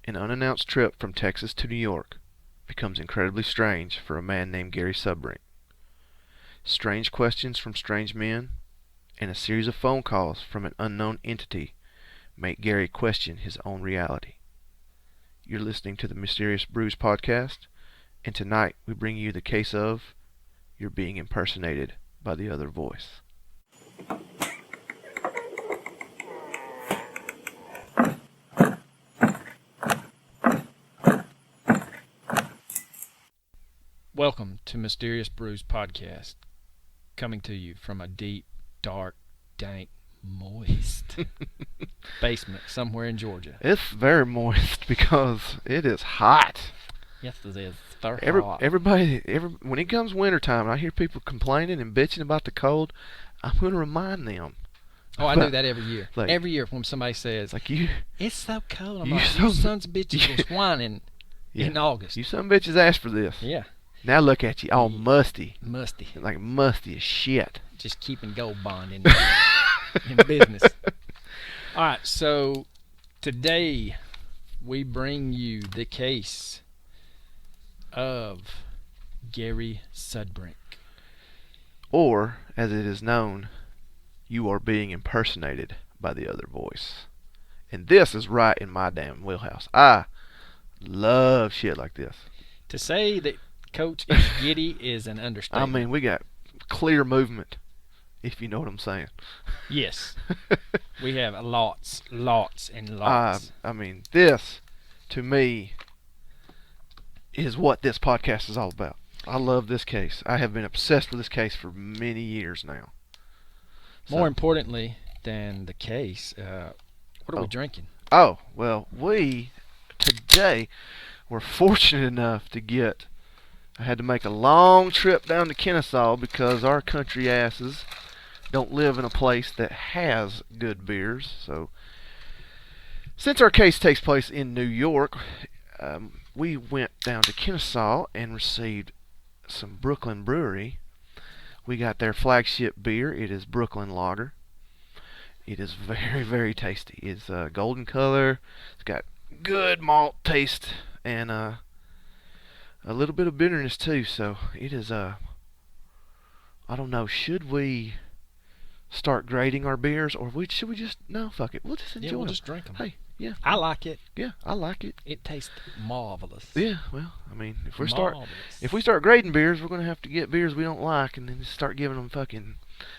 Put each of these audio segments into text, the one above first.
An unannounced trip from Texas to New York becomes incredibly strange for a man named Gary Sudbrink. Strange questions from strange men and a series of phone calls from an unknown entity make Gary question his own reality. You're listening to the Mysterious Brews Podcast, and tonight we bring you the case of You're Being Impersonated by the Other Voice. Welcome to Mysterious Brews Podcast, coming to you from a deep, dark, dank, moist basement somewhere in Georgia. It's very moist because it is hot. Yes, it is. Hot. Everybody, when it comes wintertime and I hear people complaining and bitching about the cold, I'm going to remind them. Oh, I do that every year. Like, every year when somebody says, it's so cold, I'm like, you sons of bitches was whining in August. You son of bitches asked for this. Yeah. Now look at you, all musty. Musty. Like musty as shit. Just keeping gold bond in business. All right, so today we bring you the case of Gary Sudbrink. Or, as it is known, you are being impersonated by the other voice. And this is right in my damn wheelhouse. I love shit like this. To say that Coach is giddy is an understatement. I mean, we got clear movement, if you know what I'm saying. Yes. We have lots and lots. I mean, this, to me, is what this podcast is all about. I love this case. I have been obsessed with this case for many years now. More importantly than the case, what are we drinking? Oh, well, we, today, were fortunate enough to get... I had to make a long trip down to Kennesaw because our country asses don't live in a place that has good beers. So, since our case takes place in New York, we went down to Kennesaw and received some Brooklyn Brewery. We got their flagship beer. It is Brooklyn Lager. It is very, very tasty. It's golden color. It's got good malt taste and a little bit of bitterness too. So it is I don't know. Should we start grading our beers, or should we just fuck it? We'll just enjoy them. We'll just drink them. Hey, yeah. I like it. Yeah, I like it. It tastes marvelous. Yeah, well, I mean, if we start grading beers, we're gonna have to get beers we don't like and then just start giving them fucking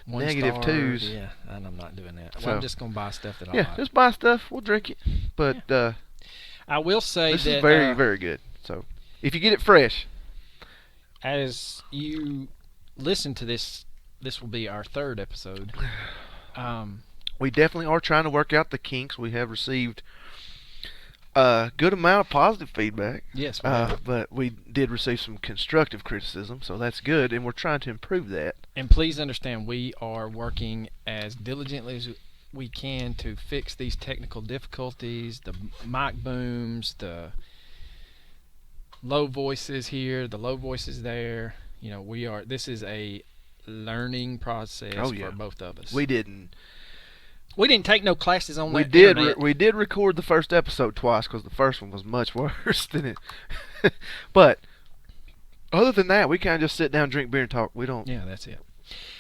negative twos. Yeah, and I'm not doing that. So, I'm just gonna buy stuff that I like. Just buy stuff. We'll drink it. But I will say this that is very, very good. So if you get it fresh, as you listen to this will be our third episode. We definitely are trying to work out the kinks. We have received a good amount of positive feedback. Yes, but we did receive some constructive criticism, so that's good, and we're trying to improve that. And please understand, we are working as diligently as we can to fix these technical difficulties, the mic booms, the low voices here, the low voices there. You know, this is a learning process for both of us. We didn't take no classes on that. We did record the first episode twice because the first one was much worse than it. But other than that, we kind of just sit down, drink beer, and talk. We don't. Yeah, that's it.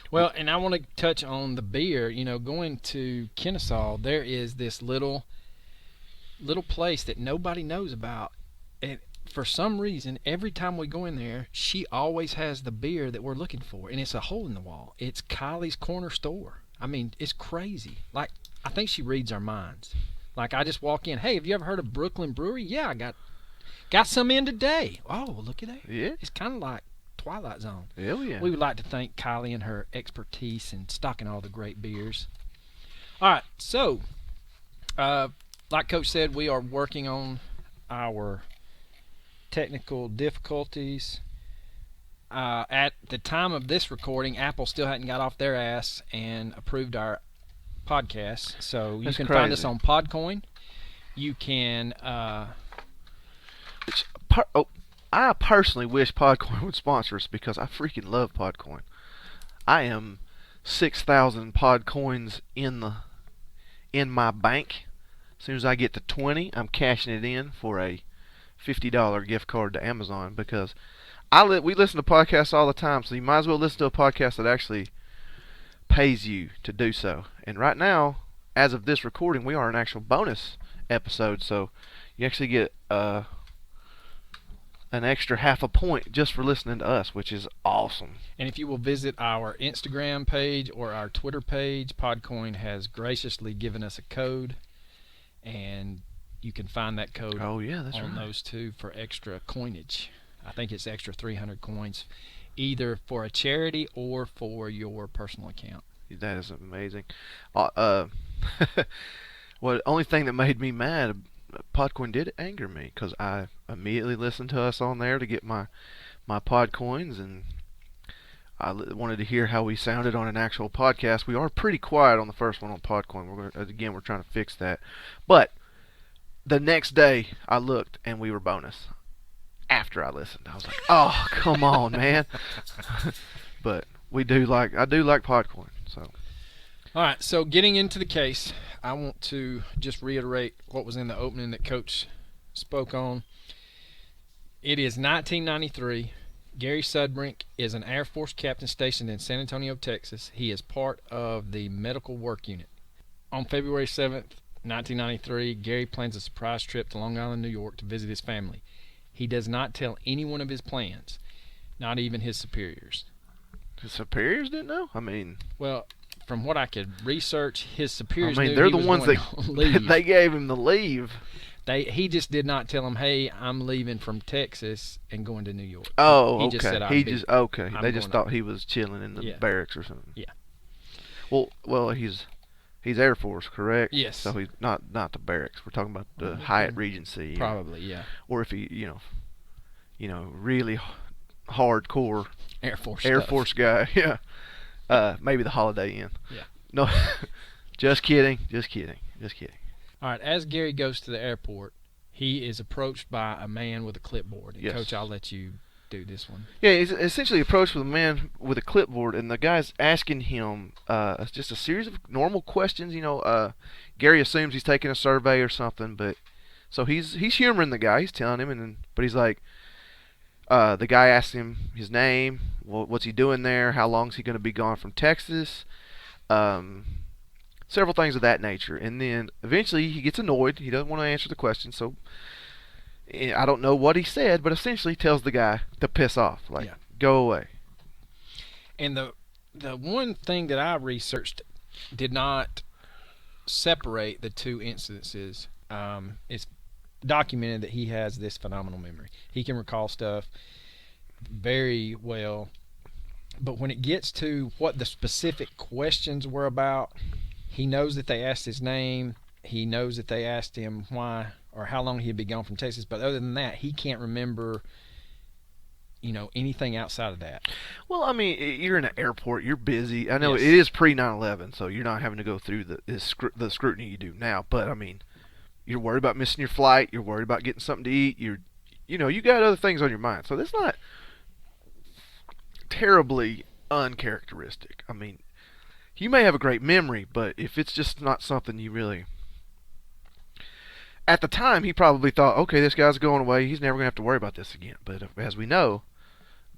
Well, and I want to touch on the beer. You know, going to Kennesaw, there is this little place that nobody knows about, and for some reason, every time we go in there, she always has the beer that we're looking for, and it's a hole in the wall. It's Kylie's Corner Store. I mean, it's crazy. Like, I think she reads our minds. Like, I just walk in, hey, have you ever heard of Brooklyn Brewery? Yeah, I got some in today. Oh, look at that. Yeah. It's kind of like Twilight Zone. Hell yeah. We would like to thank Kylie and her expertise in stocking all the great beers. All right, so, like Coach said, we are working on our technical difficulties. At the time of this recording, Apple still hadn't got off their ass and approved our podcast. So you can find us on Podcoin. You can. I personally wish Podcoin would sponsor us because I freaking love Podcoin. I am 6,000 Podcoins in my bank. As soon as I get to 20, I'm cashing it in for a $50 gift card to Amazon, because we listen to podcasts all the time, so you might as well listen to a podcast that actually pays you to do so. And right now, as of this recording, we are an actual bonus episode, so you actually get an extra half a point just for listening to us, which is awesome. And if you will visit our Instagram page or our Twitter page, Podcoin has graciously given us a code, and you can find that code on those two for extra coinage. I think it's extra 300 coins, either for a charity or for your personal account. That is amazing. Well, the only thing that made me mad, Podcoin did anger me, because I immediately listened to us on there to get my Podcoins, and I wanted to hear how we sounded on an actual podcast. We are pretty quiet on the first one on Podcoin. We're trying to fix that. But the next day, I looked, and we were bonus. After I listened, I was like, "Oh, come on, man!" But I do like Podcoin. So, all right. So getting into the case, I want to just reiterate what was in the opening that Coach spoke on. It is 1993. Gary Sudbrink is an Air Force captain stationed in San Antonio, Texas. He is part of the medical work unit. On February 7th, 1993, Gary plans a surprise trip to Long Island, New York to visit his family. He does not tell anyone of his plans, not even his superiors. His superiors didn't know? Well, from what I could research, his superiors knew they're he the was ones going that to leave. They gave him the leave. He just did not tell them, "Hey, I'm leaving from Texas and going to New York." Oh, he okay. Just said, They just thought he was chilling in the barracks or something. Yeah. Well, he's Air Force, correct? Yes. So he's not the barracks. We're talking about the Hyatt Regency. Probably, yeah. Or if he, really hardcore Air Force guy, yeah. Maybe the Holiday Inn. Yeah. No, just kidding. All right, as Gary goes to the airport, he is approached by a man with a clipboard. And yes. Coach, I'll let you do this one. Yeah, he's essentially approached with a man with a clipboard, and the guy's asking him just a series of normal questions. Gary assumes he's taking a survey or something, but so he's humoring the guy. He's telling him, but he's like, the guy asks him his name, what's he doing there, how long is he going to be gone from Texas, several things of that nature. And then eventually he gets annoyed. He doesn't want to answer the question, so I don't know what he said, but essentially tells the guy to piss off, go away. And the one thing that I researched did not separate the two instances. It's documented that he has this phenomenal memory. He can recall stuff very well, but when it gets to what the specific questions were about, he knows that they asked his name. He knows that they asked him why or how long he'd be gone from Texas. But other than that, he can't remember, anything outside of that. Well, you're in an airport. You're busy. I know Yes. It is pre-9/11, so you're not having to go through the scrutiny you do now. But, you're worried about missing your flight. You're worried about getting something to eat. You got other things on your mind. So that's not terribly uncharacteristic. You may have a great memory, but if it's just not something you really... At the time, he probably thought, okay, this guy's going away. He's never going to have to worry about this again. But as we know,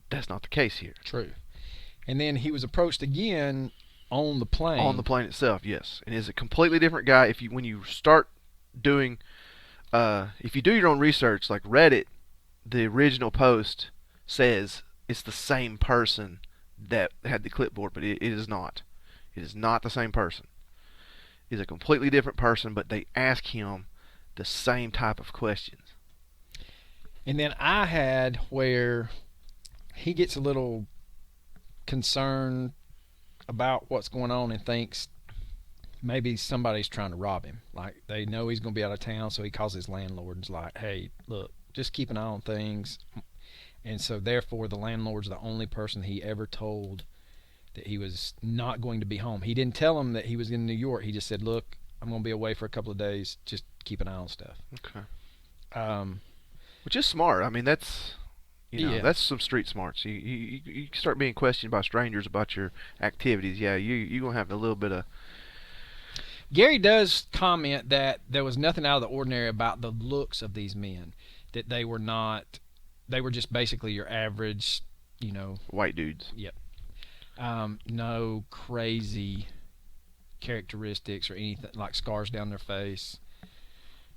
that's not the case here. True. And then he was approached again on the plane. On the plane itself, yes. And is a completely different guy. When you start doing... if you do your own research, like Reddit, the original post says it's the same person that had the clipboard, but it is not. It is not the same person. It's a completely different person, but they ask him the same type of questions. And then I had where he gets a little concerned about what's going on and thinks maybe somebody's trying to rob him. Like, they know he's going to be out of town, so he calls his landlord and's like, "Hey, look, just keep an eye on things." And so therefore the landlord's the only person he ever told that he was not going to be home. He didn't tell him that he was in New York. He just said, "Look, I'm going to be away for a couple of days. Just keep an eye on stuff." Okay. Which is smart. That's that's some street smarts. You start being questioned by strangers about your activities. Yeah, you're going to have a little bit of Gary does comment that there was nothing out of the ordinary about the looks of these men, that they were just basically your average, white dudes. Yep. No crazy characteristics or anything like scars down their face.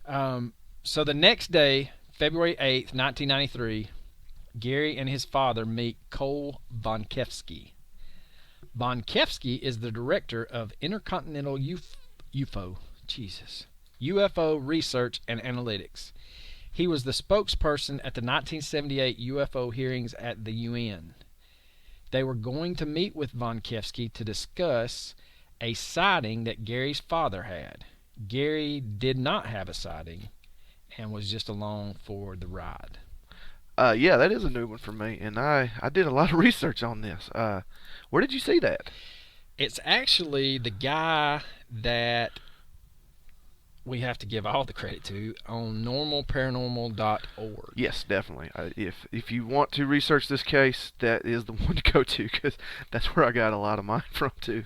So the next day, February 8th, 1993, Gary and his father meet Cole Bonkevsky. Bonkevsky is the director of Intercontinental UFO Research and Analytics. He was the spokesperson at the 1978 UFO hearings at the UN. They were going to meet with Bonkevsky to discuss a sighting that Gary's father had. Gary did not have a sighting and was just along for the ride. Yeah, that is a new one for me, and I did a lot of research on this. Where did you see that? It's actually the guy that we have to give all the credit to on normalparanormal.org. Yes, definitely. If you want to research this case, that is the one to go to, because that's where I got a lot of mine from too.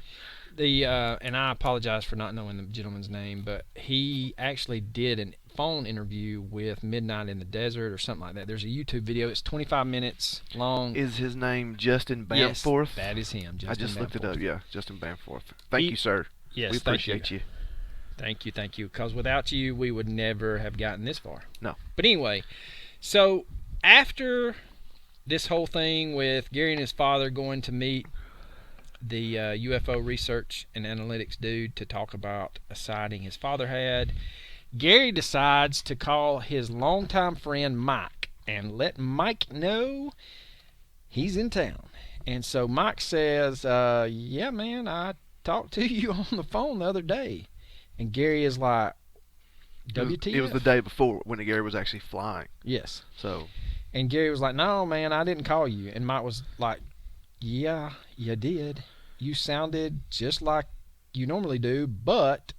And I apologize for not knowing the gentleman's name, but he actually did a phone interview with Midnight in the Desert or something like that. There's a YouTube video. It's 25 minutes long. Is his name Justin Bamforth? Yes, that is him. I just looked it up. Yeah, Justin Bamforth. Thank you, sir. Yes, we appreciate you. Thank you. Because without you, we would never have gotten this far. No. But anyway, so after this whole thing with Gary and his father going to meet the UFO research and analytics dude to talk about a sighting his father had, Gary decides to call his longtime friend Mike and let Mike know he's in town. And so Mike says, yeah, man, I talked to you on the phone the other day. And Gary is like, WTF? It was the day before when Gary was actually flying. Yes. So. And Gary was like, no, man, I didn't call you. And Mike was like, yeah, you did. You sounded just like you normally do, but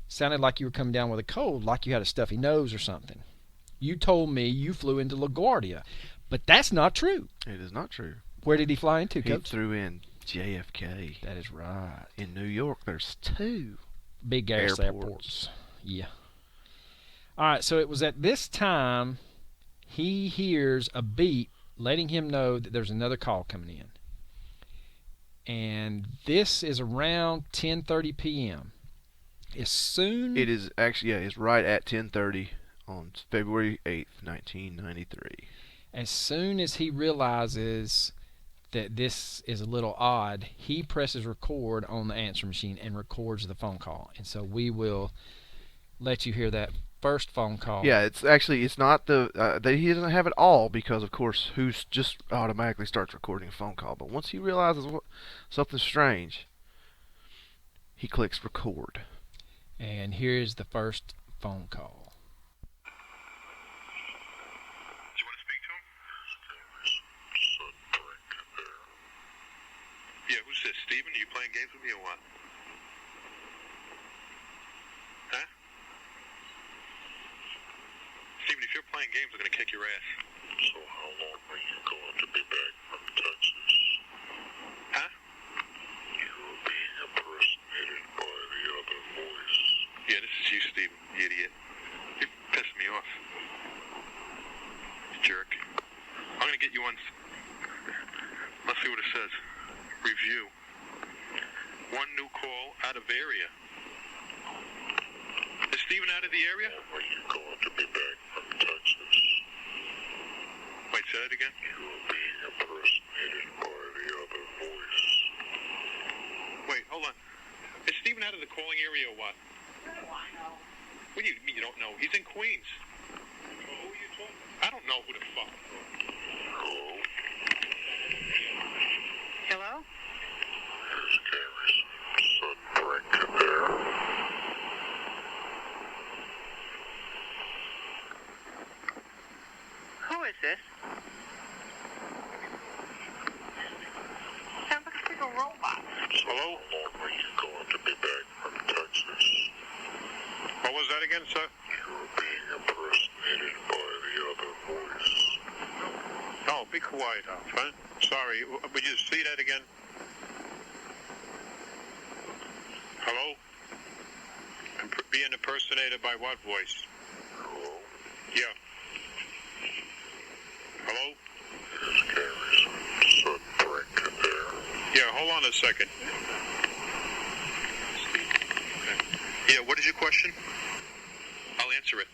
sounded like you were coming down with a cold, like you had a stuffy nose or something. You told me you flew into LaGuardia, but that's not true. It is not true. Where did he fly into, He Coach? flew in JFK. That is right. In New York, there's 2 big ass airports. Yeah. All right, so it was at this time he hears a beep letting him know that there's another call coming in. And this is around 10:30 p.m. As soon... It is actually, yeah, it's right at 10:30 on February 8th, 1993. As soon as he realizes that this is a little odd, he presses record on the answer machine and records the phone call. And so we will let you hear that first phone call. Yeah, it's not he doesn't have it all, because of course who's just automatically starts recording a phone call. But once he realizes something strange, he clicks record. And here's the first phone call. Do you want to speak to him? Sudbrink there. Yeah, who's this? Steven? Are you playing games with me or what? Huh? Steven, if you're playing games, I'm going to kick your ass. So how long are you going to be back from Texas? Huh? You're being impersonated by the other voice. Yeah, this is you, Steven, you idiot. You're pissing me off. You jerk. I'm going to get you on... Let's see what it says. Review. 1 new call out of area. Is Steven out of the area? Are you going to be back from Texas? Wait, say that again? You're being impersonated by the other voice. Wait, hold on. Is Steven out of the calling area or what? What do you mean you don't know? He's in Queens. Who are you talking to? I don't know who the fuck. Hello? Hello? Here's Gary's Sudbrink there. Who is this? Sounds like a freaking robot. Hello? How long are you going to be back from Texas? What was that again, sir? You're being impersonated by the other voice. Oh, be quiet, huh? Sorry, would you see that again? Hello? being impersonated by what voice? Hello? Yeah. Hello? This Gary's Sudbrink in there. Yeah, hold on a second. Okay. Yeah, what is your question? I'll answer it.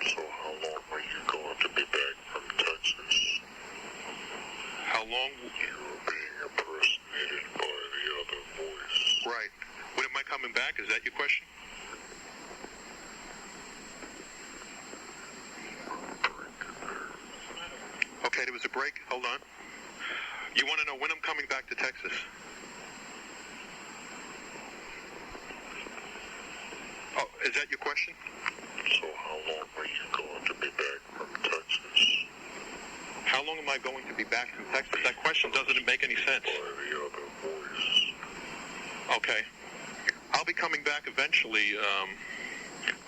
So how long are you going to be back from Texas? How long? You were being impersonated by the other voice. Right. When am I coming back? Is that your question? Okay, there was a break. Hold on. You want to know when I'm coming back to Texas? Oh, is that your question? So how long are you going to be back from Texas? How long am I going to be back from Texas? That question doesn't make any sense. By the other voice. Okay. I'll be coming back eventually.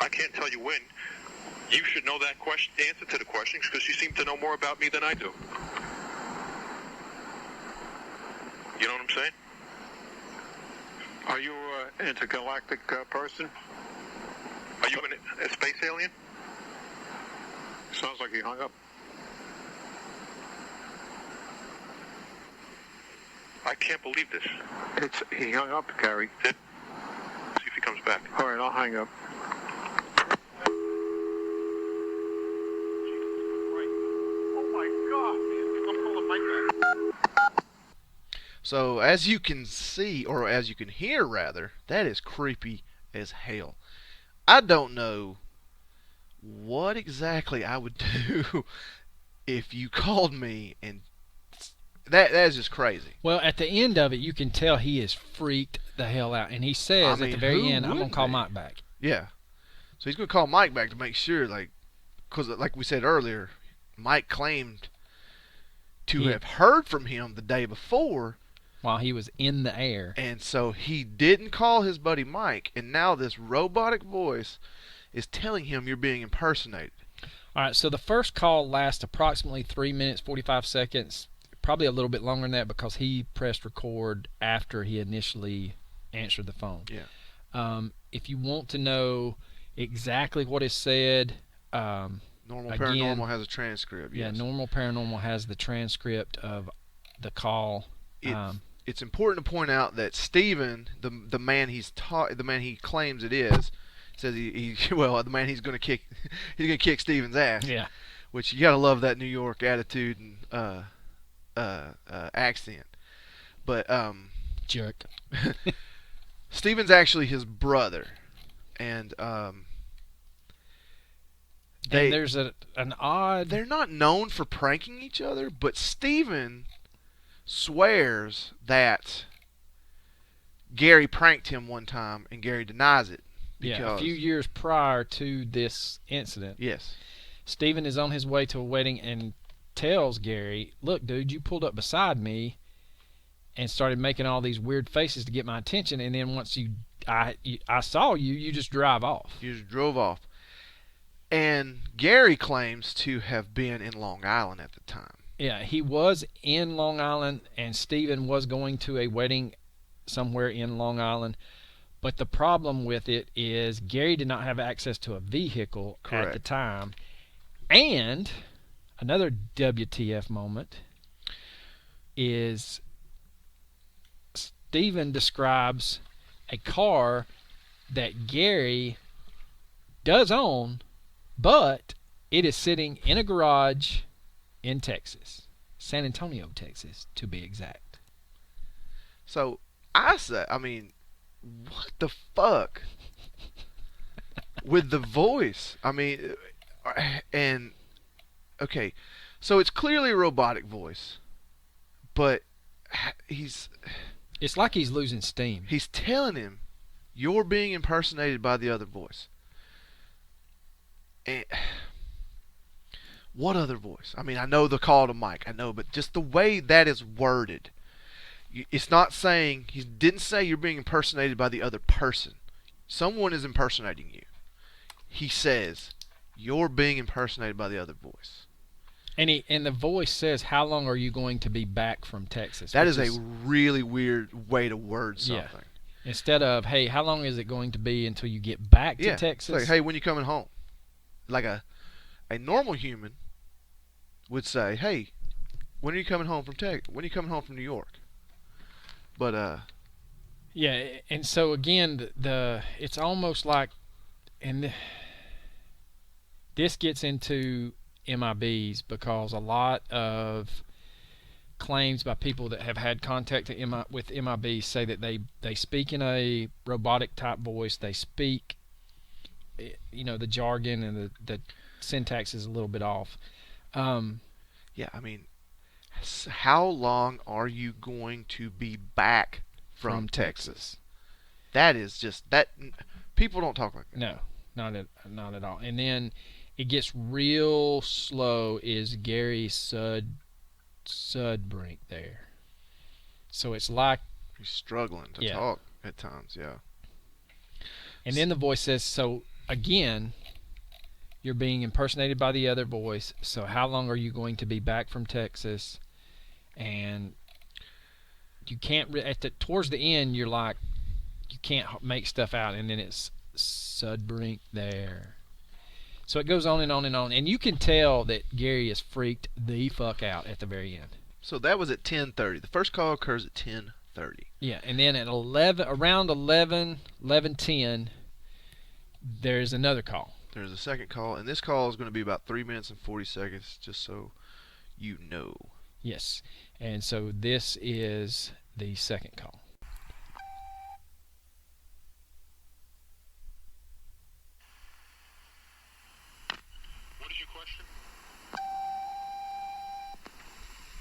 I can't tell you when. You should know that question, answer to the questions, because you seem to know more about me than I do. You know what I'm saying? Are you an intergalactic person? Are you a space alien? Sounds like he hung up. I can't believe this. He hung up, Gary. See if he comes back. All right, I'll hang up. So as you can see, or as you can hear rather, that is creepy as hell. I don't know what exactly I would do if you called me, and that is just crazy. Well, at the end of it, you can tell he is freaked the hell out, and he says at the very end, "I'm gonna call Mike back." Yeah, so he's gonna call Mike back to make sure, because like we said earlier, Mike claimed to have heard from him the day before while he was in the air, and so he didn't call his buddy Mike, and now this robotic voice is telling him you're being impersonated. All right, so the first call lasts approximately 3 minutes 45 seconds, probably a little bit longer than that because he pressed record after he initially answered the phone. Yeah. If you want to know exactly what is said, Normal Paranormal has a transcript. Yeah, yes. Normal Paranormal has the transcript of the call. It's important to point out that Steven, the man the man he claims it is, says the man he's gonna kick Steven's ass. Yeah. Which you gotta love that New York attitude and accent. But jerk. Steven's actually his brother, and there's an odd. They're not known for pranking each other, but Steven swears that Gary pranked him one time, and Gary denies it. Yeah, a few years prior to this incident. Yes. Steven is on his way to a wedding and tells Gary, "Look, dude, you pulled up beside me and started making all these weird faces to get my attention, and then once I saw you, you just drive off." You just drove off. And Gary claims to have been in Long Island at the time. Yeah, he was in Long Island, and Steven was going to a wedding somewhere in Long Island. But the problem with it is Gary did not have access to a vehicle Correct. at the time. And another WTF moment is Steven describes a car that Gary does own, but it is sitting in a garage in Texas. San Antonio, Texas, to be exact. So, what the fuck with the voice? Okay, so it's clearly a robotic voice, but it's like he's losing steam. He's telling him, you're being impersonated by the other voice. And what other voice? I know the call to Mike, I know, but just the way that is worded, it's not saying, he didn't say you're being impersonated by the other person. Someone is impersonating you. He says, you're being impersonated by the other voice. And the voice says, "How long are you going to be back from Texas?" That is a really weird way to word something. Instead of, hey, how long is it going to be until you get back to Texas? It's like, hey, when you coming home? Like a normal human would say, hey, when are you coming home from When are you coming home from New York? But yeah, and so again, it's almost like, and this gets into MIBs because a lot of claims by people that have had contact with MIBs say that they speak in a robotic type voice. They speak, the jargon and the syntax is a little bit off. yeah, I mean, how long are you going to be back from Texas? That is just that. People don't talk like that. No, not at all. And then it gets real slow. Is Gary Sudbrink there? So it's like he's struggling to talk at times. Yeah. And then the voice says, so again, you're being impersonated by the other voice. So how long are you going to be back from Texas? And you can't towards the end you're like, you can't make stuff out, and then it's Sudbrink there. So it goes on and on and on, and you can tell that Gary is freaked the fuck out at the very end. So that was at 10:30. The first call occurs at 10:30. Yeah, and then at around 11:10, there's another call. There's a second call, and this call is going to be about 3 minutes and 40 seconds, just so you know. Yes, and so this is the second call. What is your question?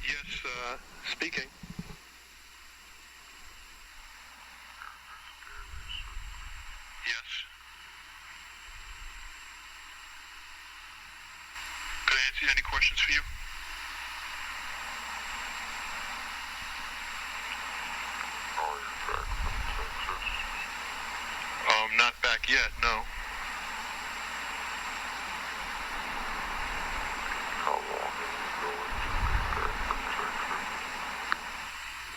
Yes, speaking. Yes. Could I answer any questions for you? Are you back from Texas? Not back yet, no. How long are you going to be back from Texas?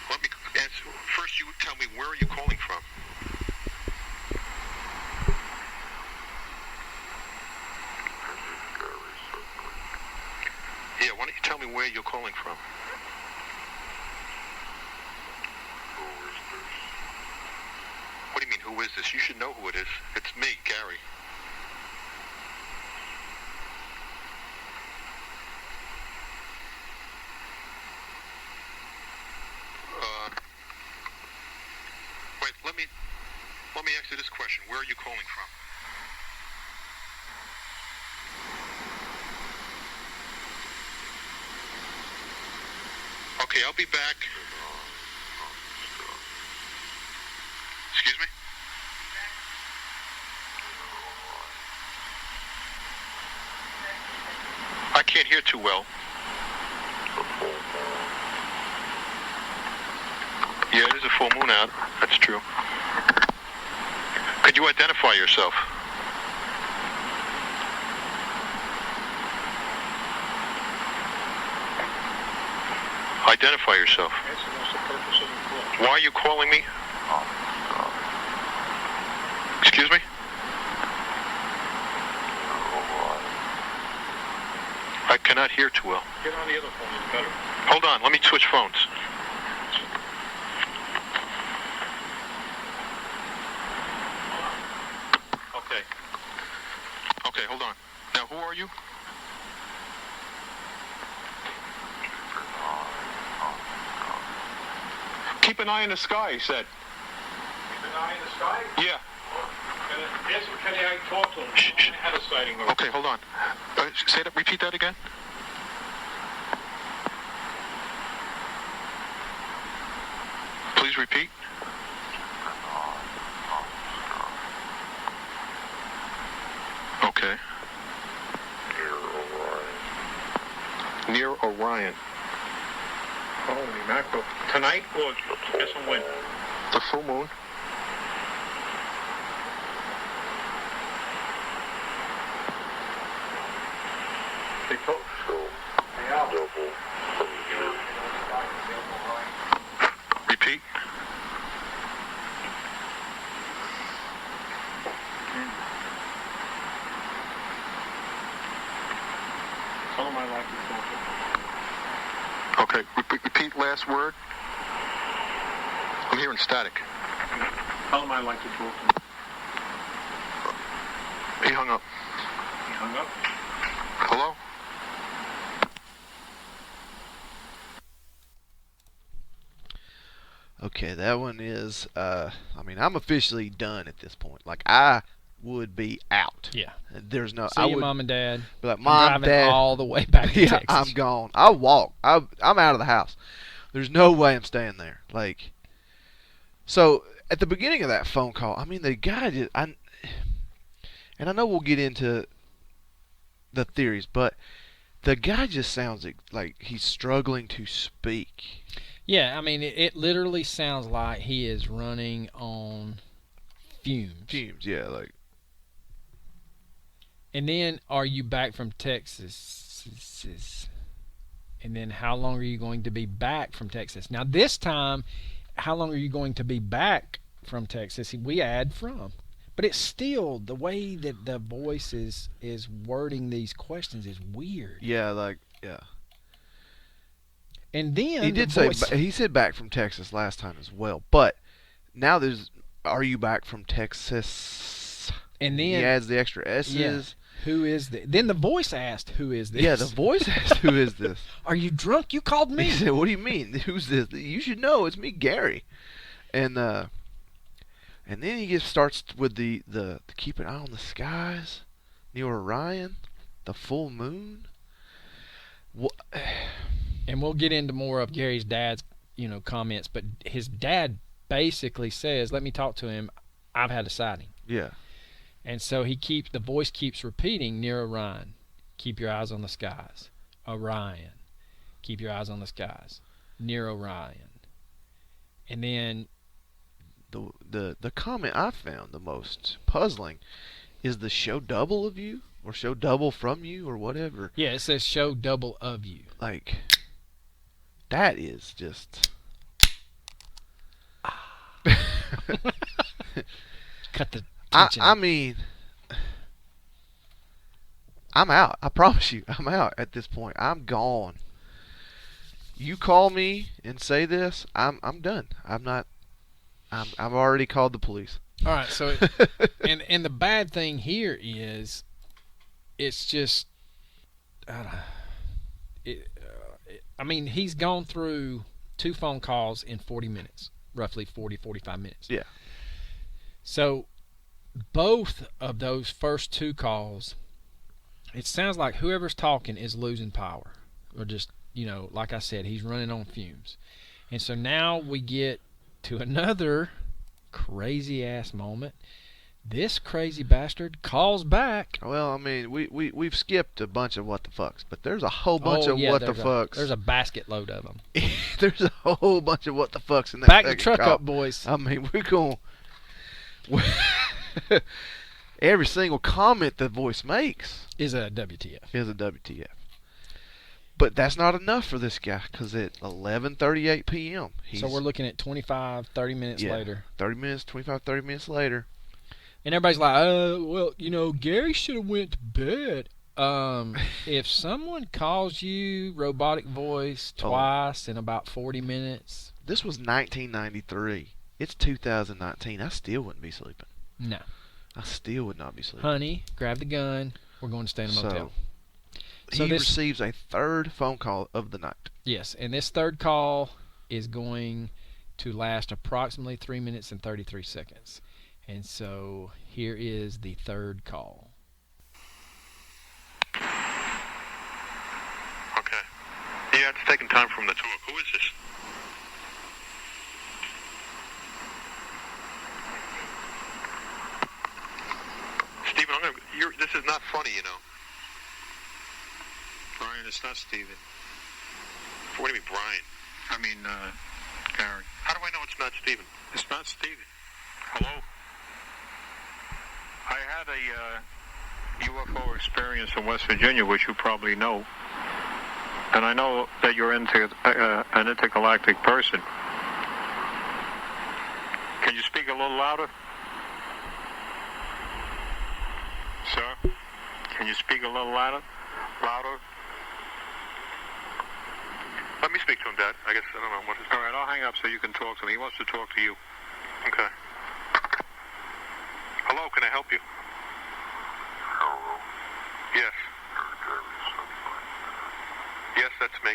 Let me answer. First, you tell me, where are you calling from? This is Gary Sudbrink. Yeah, why don't you tell me where you're calling from? Who is this? What do you mean, who is this? You should know who it is. It's me, Gary. Wait, let me ask you this question. Where are you calling from? Okay, I'll be back. Excuse me? I can't hear too well. Yeah, it is a full moon out. That's true. Could you identify yourself? Identify yourself. Why are you calling me? Excuse me? I cannot hear too well. Get on the other phone, it's better. Hold on, let me switch phones. Okay. Okay, hold on. Now, who are you? Keep an eye in the sky, he said. Keep an eye in the sky? Yeah. Can I talk to him? I had a sighting. Okay, hold on. Say that. Repeat that again. Please repeat. Okay. Near Orion. Holy mackerel. Tonight or guess when? The full moon. They told Repeat. like to talk to him. Okay, repeat last word. I'm hearing static. Tell him I'd like to talk to him. He hung up. He hung up. Hello? Okay, that one is, I'm officially done at this point. Like, I would be out. Yeah. There's no, See I you, would Mom and Dad. be like, I'm Mom, driving Dad. all the way back to Yeah, Texas. I'm gone. I'll walk. I'm out of the house. There's no way I'm staying there. Like, so at the beginning of that phone call, I mean, the guy just, and I know we'll get into the theories, but the guy just sounds like he's struggling to speak. Yeah, I mean, it literally sounds like he is running on fumes. Fumes, yeah, like. And then, are you back from Texas? And then, how long are you going to be back from Texas? Now, this time, how long are you going to be back from Texas? We add from. But it's still, the way that the voice is wording these questions is weird. Yeah, like, yeah. And then He did say, he said back from Texas last time as well. But now are you back from Texas? And then he adds the extra S's. Yeah. Who is this? Then the voice asked, who is this? Yeah, the voice asked, who is this? Are you drunk? You called me. He said, what do you mean? Who's this? You should know. It's me, Gary. And then he just starts with the keep an eye on the skies, near Orion, the full moon. What? And we'll get into more of Gary's dad's, comments, but his dad basically says, let me talk to him. I've had a sighting. Yeah. And so the voice keeps repeating, near Orion. Keep your eyes on the skies. Orion. Keep your eyes on the skies. Near Orion. And then the comment I found the most puzzling is the show double of you or show double from you or whatever. Yeah, it says show double of you. Like, that is just Cut the tension. I mean, I'm out. I promise you, I'm out at this point. I'm gone. You call me and say this, I'm done. I've already called the police. All right, so and the bad thing here is, it's just, he's gone through 2 phone calls in 40 minutes, roughly 45 minutes. Yeah. So both of those first 2 calls, it sounds like whoever's talking is losing power, or just, like I said, he's running on fumes. And so now we get to another crazy ass moment. This crazy bastard calls back. Well, I mean, we've skipped a bunch of what the fucks, but there's a whole bunch of what the fucks. There's a basket load of them. There's a whole bunch of what the fucks in that. Back the second truck call. up, boys. I mean, we're going. Every single comment the voice makes Is a WTF. is a WTF. But that's not enough for this guy, because at 11:38 p.m. So we're looking at 25, 30 minutes later. 30 minutes later. And everybody's like, Gary should have went to bed. If someone calls you robotic voice twice in about 40 minutes. This was 1993. It's 2019. I still wouldn't be sleeping. No. I still would not be sleeping. Honey, grab the gun. We're going to stay in a motel. So he receives a third phone call of the night. Yes, and this third call is going to last approximately 3 minutes and 33 seconds. And so here is the third call. Okay. Yeah, it's taking time from the talk. Who is this? Steven, this is not funny, Brian, it's not Steven. What do you mean, Brian? I mean, Gary. How do I know it's not Steven? It's not Steven. Hello? I had a UFO experience in West Virginia, which you probably know. And I know that you're an intergalactic person. Can you speak a little louder? Sir? Can you speak a little louder? Louder? Let me speak to him, Dad. I guess I don't know what his... All right, I'll hang up so you can talk to him. He wants to talk to you. Okay. Hello, can I help you? Hello. Yes. Yes, that's me.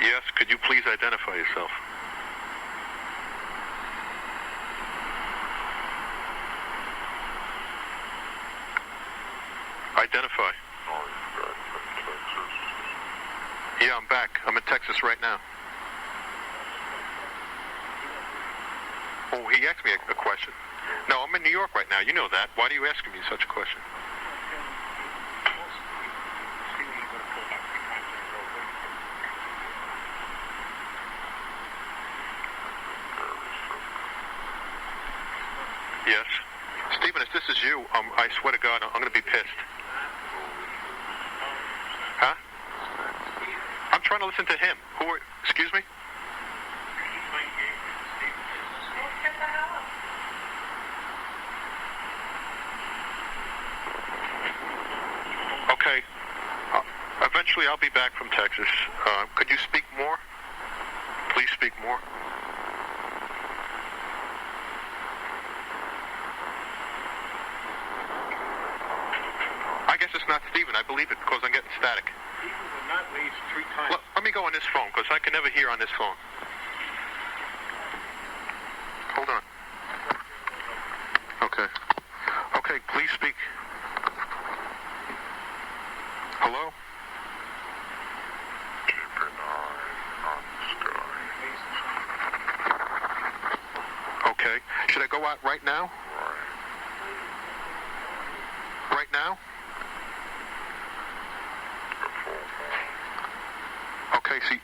Yes, could you please identify yourself? Identify. Oh, you're back from Texas. Yeah, I'm back. I'm in Texas right now. Oh, he asked me a question. No, I'm in New York right now. You know that. Why are you asking me such a question? Yes. Stephen, if this is you, I swear to God, I'm going to be pissed. Huh? I'm trying to listen to him. Excuse me? Okay. Eventually I'll be back from Texas. Could you speak more? Please speak more. I guess it's not Stephen. I believe it because I'm getting static. Stephen will not leave 3 times. Let me go on this phone because I can never hear on this phone. Hold on. Okay. Okay, please speak. Hello? Keep an eye on the sky. Okay. Should I go out right now? Right now? Okay, see,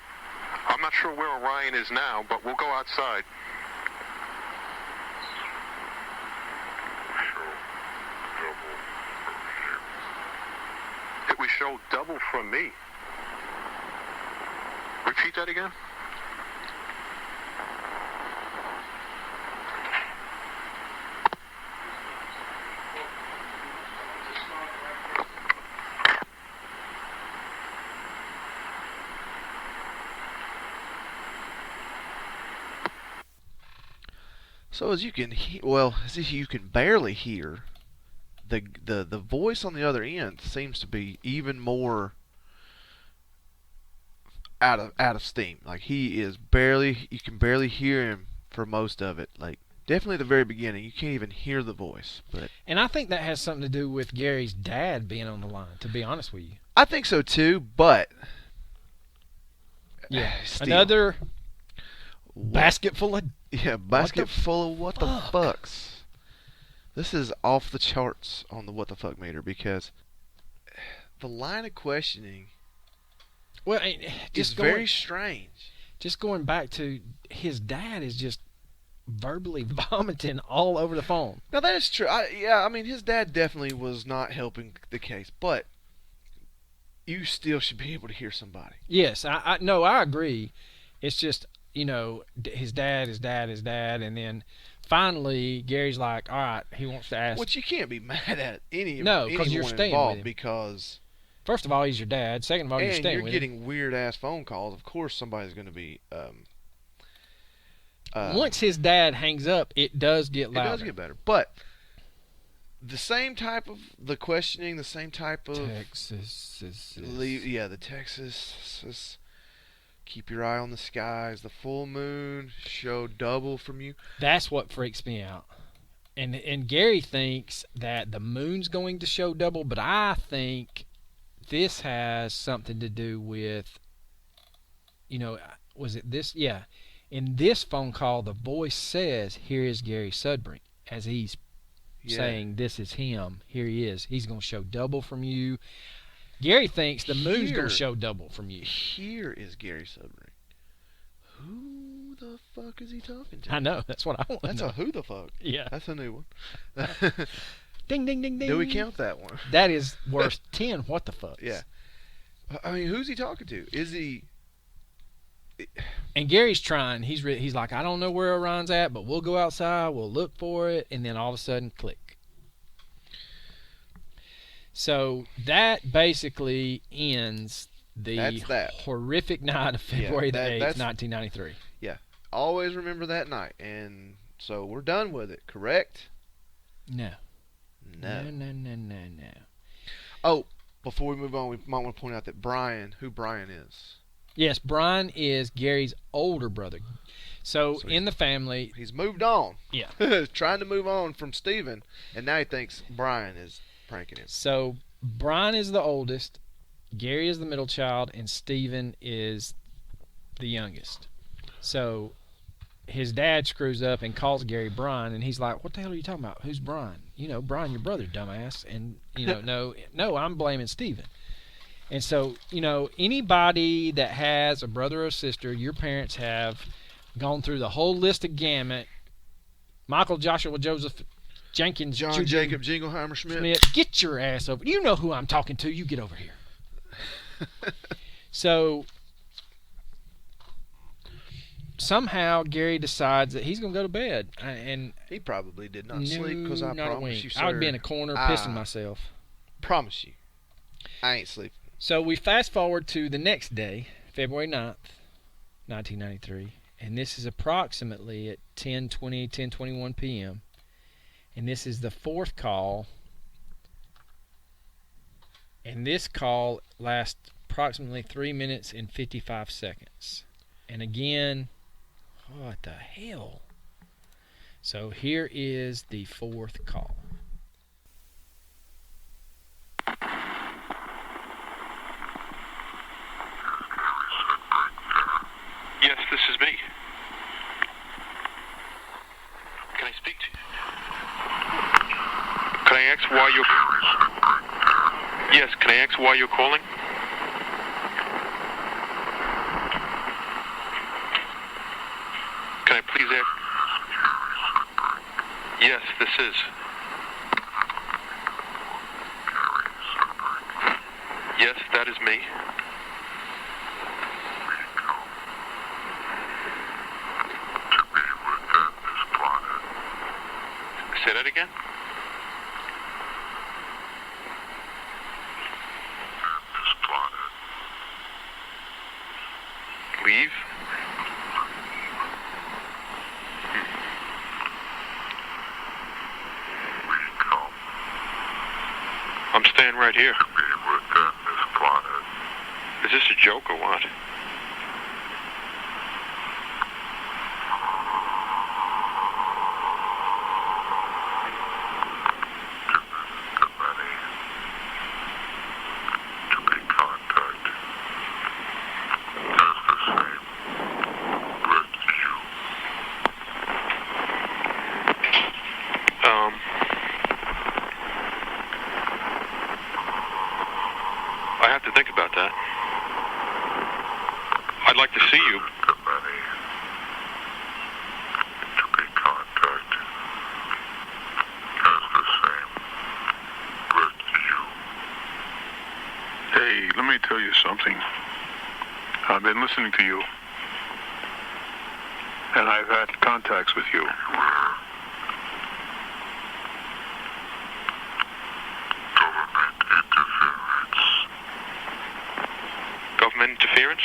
I'm not sure where Orion is now, but we'll go outside. It would show double from me. Repeat that again? So as you can as you can barely hear, the voice on the other end seems to be even more out of steam. Like you can barely hear him for most of it. Like definitely the very beginning, you can't even hear the voice. And I think that has something to do with Gary's dad being on the line, to be honest with you. I think so too, but yeah, still, another basket full of full of what the fucks. This is off the charts on the what the fuck meter because the line of questioning is very strange. Just going back to his dad is just verbally vomiting all over the phone. Now that is true. I mean his dad definitely was not helping the case, but you still should be able to hear somebody. Yes, I agree. It's just, his dad, and then finally Gary's like, all right, he wants to ask. Which you can't be mad at because you're anyone staying involved with him. Because first of all, he's your dad. Second of all, you're staying with him. And you're getting weird ass phone calls. Of course, somebody's going to be. Once his dad hangs up, it does get louder. It does get better, but the same type of the questioning, the same type of Texas. the Texas. Keep your eye on the skies. The full moon show double from you. That's what freaks me out. And Gary thinks that the moon's going to show double, but I think this has something to do with, was it this? Yeah. In this phone call, the voice says, here is Gary Sudbrink, as he's saying, this is him. Here he is. He's going to show double from you. Gary thinks the moon's going to show double from you. Here is Gary Sudbrink. Who the fuck is he talking to? I know. That's what I want to know. That's a who the fuck. Yeah. That's a new one. Ding, ding, ding, ding. Do we count that one? That is worth 10 what the fucks. Yeah. I mean, who's he talking to? Is he... And Gary's trying. He's like, I don't know where Orion's at, but we'll go outside. We'll look for it. And then all of a sudden, click. So that basically ends the That's that. horrific night of February the 8th, that's- 1993. Always remember that night. And so we're done with it, correct? No. No. No. Oh, before we move on, we might want to point out that who Brian is. Yes, Brian is Gary's older brother. So So in the family, He's moved on. Yeah. Trying to move on from Steven, and now he thinks Brian is pranking him. so Brian is the oldest, Gary is the middle child, and Steven is the youngest. So his dad screws up and calls Gary Brian, and he's like, "What the hell are you talking about? Who's Brian? Brian, your brother, dumbass." And no, I'm blaming Steven. And so, anybody that has a brother or sister, your parents have gone through the whole list of gamut. Michael Joshua Joseph Jenkins John Jr. Jacob Jingleheimer Schmidt. Smith, get your ass over. You know who I'm talking to. You get over here. So somehow Gary decides that he's going to go to bed, and He probably did not sleep because I not a promise wink. you, sir. I would be in a corner pissing myself. Promise you, I ain't sleeping. So we fast forward to the next day, February 9th, 1993, and this is approximately at 10:21 p.m. And this is the fourth call, and this call lasts approximately 3 minutes and 55 seconds. And again, what the hell? So here is the fourth call. Yes, this is me. Can I speak to you? Can I ask why you're... Yes, can I ask why you're calling? Can I please ask... Yes, this is. Yes, that is me. Say that again? Leave? I'm staying right here. Is this a joke or what? I have to think about that. I'd like to see you. Hey, let me tell you something. I've been listening to you, and I've had contacts with you. Government interference?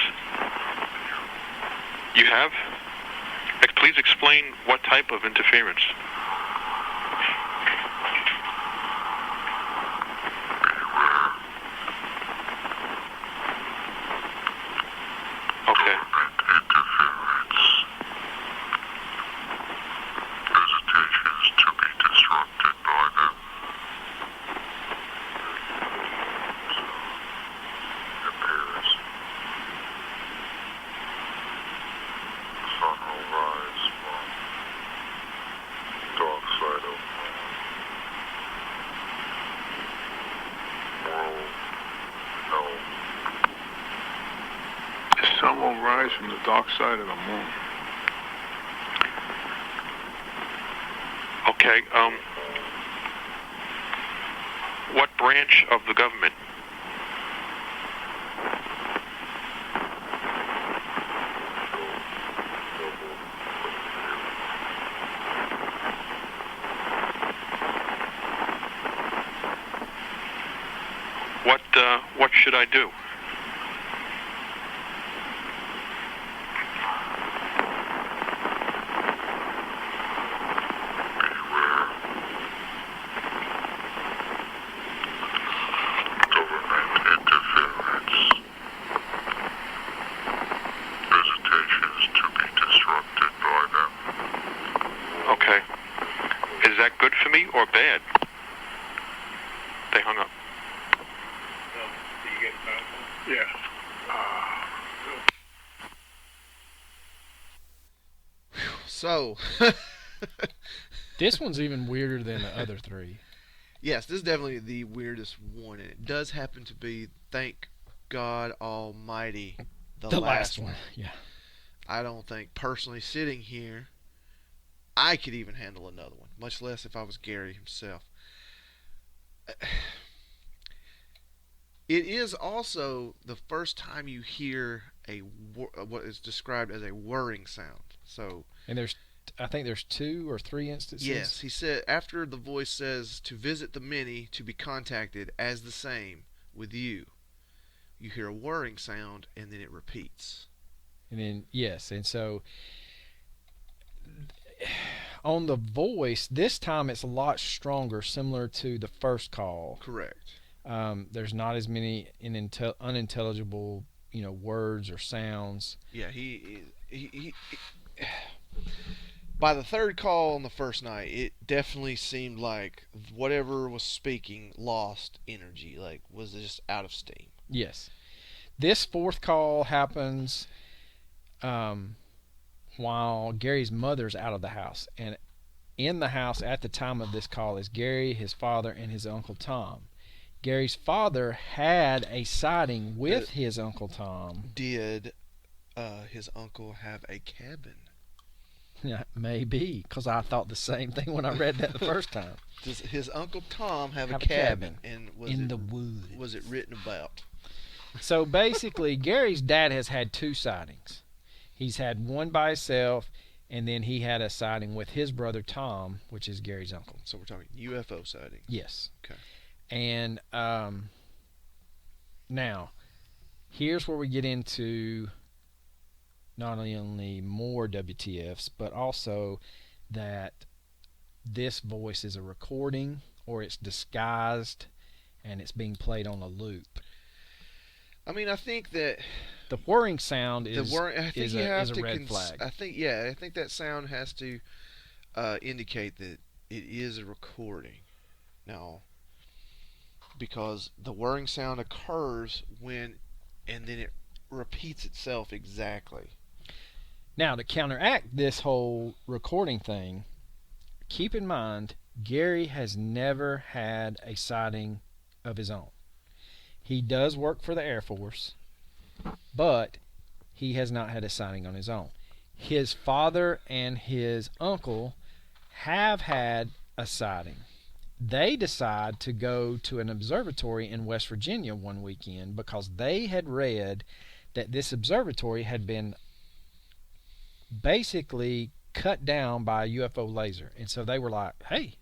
You have? Please explain what type of interference. Okay. Visitations to be disrupted by them. Appears. Sun will rise from dark side of world. No. The sun will rise from the dark side of the moon. Okay, what branch of the government? What should I do? Government interference. Visitation is to be disrupted by them. Okay. Is that good for me or bad? They hung up. Yeah. So, This one's even weirder than the other three. yes, this is definitely the weirdest one, and it does happen to be, thank God Almighty, the last one. Yeah. I don't think, personally, sitting here, I could even handle another one, much less if I was Gary himself. It is also the first time you hear what is described as a whirring sound. So, And I think there's 2 or 3 instances. yes, he said after the voice says to visit the many to be contacted as the same with you, you hear a whirring sound and then it repeats. And then, yes, and so on the voice, this time it's a lot stronger, similar to the first call. Correct. There's not as many unintelligible, words or sounds. Yeah, he by the third call on the first night, it definitely seemed like whatever was speaking lost energy, like was just out of steam. Yes. This fourth call happens while Gary's mother's out of the house. And in the house at the time of this call is Gary, his father, and his Uncle Tom. Gary's father had a sighting with his Uncle Tom. Did his uncle have a cabin? Yeah, maybe, because I thought the same thing when I read that the first time. Does his Uncle Tom have a Have a cabin? cabin And was in it, the woods. was it written about? So basically, Gary's dad has had 2 sightings. He's had one by himself, and then he had a sighting with his brother Tom, which is Gary's uncle. So we're talking UFO sighting. Yes. Okay. And now, here's where we get into not only more WTFs, but also that this voice is a recording or it's disguised and it's being played on a loop. I mean, I think that The whirring sound I is think you a have to red flag. I think that sound has to indicate that it is a recording. Now, because the whirring sound occurs when, and then it repeats itself exactly. Now, to counteract this whole recording thing, keep in mind, Gary has never had a sighting of his own. He does work for the Air Force, but he has not had a sighting on his own. His father and his uncle have had a sighting. They decide to go to an observatory in West Virginia one weekend because they had read that this observatory had been basically cut down by a UFO laser. And so they were like, hey,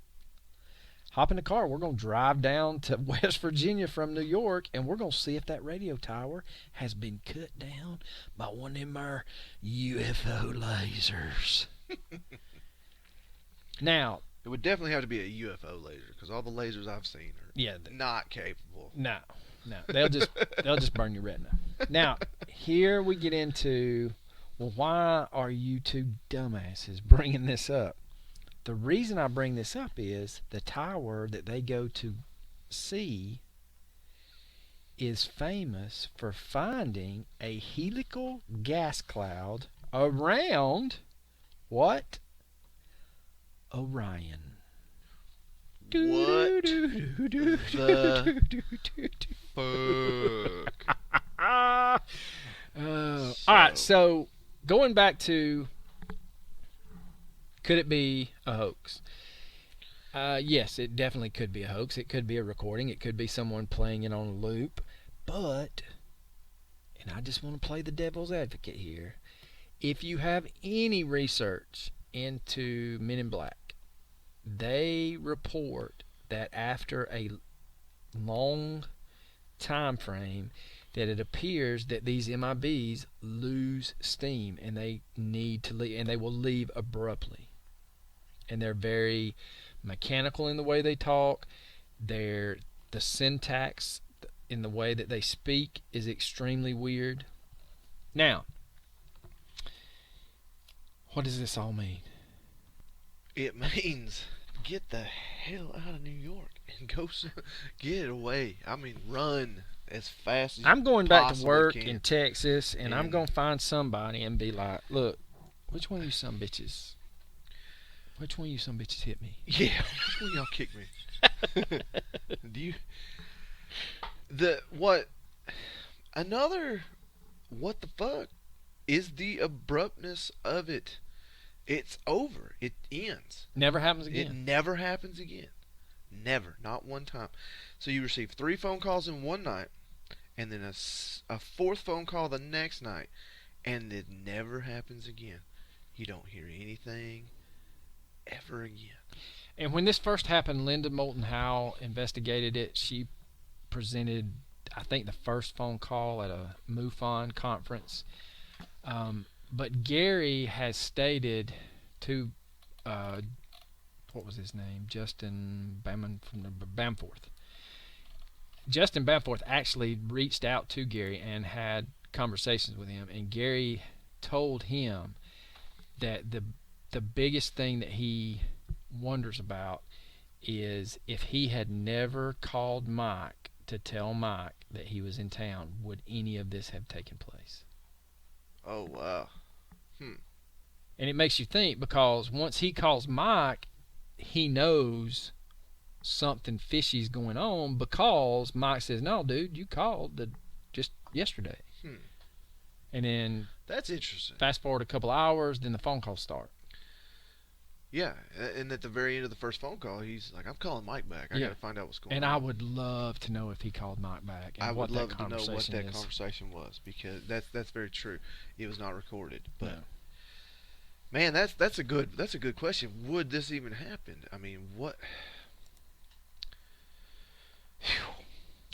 hop in the car. We're going to drive down to West Virginia from New York, and we're going to see if that radio tower has been cut down by one of them our UFO lasers. Now, It would definitely have to be a UFO laser because all the lasers I've seen are not capable. no, they'll just burn your retina. Now, here we get into, well, why are you 2 dumbasses bringing this up? The reason I bring this up is the tower that they go to see is famous for finding a helical gas cloud around what? Orion. What the fuck? All right, so going back to, could it be a hoax? Yes, it definitely could be a hoax. It could be a recording. It could be someone playing it on a loop. But, and I just want to play the devil's advocate here, if you have any research into Men in Black, they report that after a long time frame that it appears that these MIBs lose steam and they need to leave, and they will leave abruptly. And they're very mechanical in the way they talk. The syntax in the way that they speak is extremely weird. Now, what does this all mean? It means get the hell out of New York and go get it away. I mean, run as fast as I'm going back to possibly work can. in Texas, and I'm going to find somebody and be like, look, which one of you some bitches? Which one of you some bitches hit me? Yeah, which one of y'all kick me? What the fuck is the abruptness of it? It's over. It ends. Never happens It again. never happens again. Never. Not one time. So you receive 3 phone calls in one night, and then a 4th phone call the next night, and it never happens again. You don't hear anything ever again. And when this first happened, Linda Moulton Howe investigated it. She presented, I think, the first phone call at a MUFON conference. But Gary has stated to, what was his name? Justin Bamforth. Justin Bamforth actually reached out to Gary and had conversations with him, and Gary told him that the biggest thing that he wonders about is if he had never called Mike to tell Mike that he was in town, would any of this have taken place? Oh, wow. And it makes you think, because once he calls Mike, he knows something fishy's going on, because Mike says, no, dude, you called just yesterday. And then That's interesting. fast forward a couple hours, then the phone calls start. Yeah, and at the very end of the first phone call, he's like, I'm calling Mike back. I got to find out what's going on. And I would love to know if he called Mike back. And I would love to know what conversation that is. conversation was, because that's very true. It was not recorded, but No. man, that's a good question. Would this even happen? I mean, what?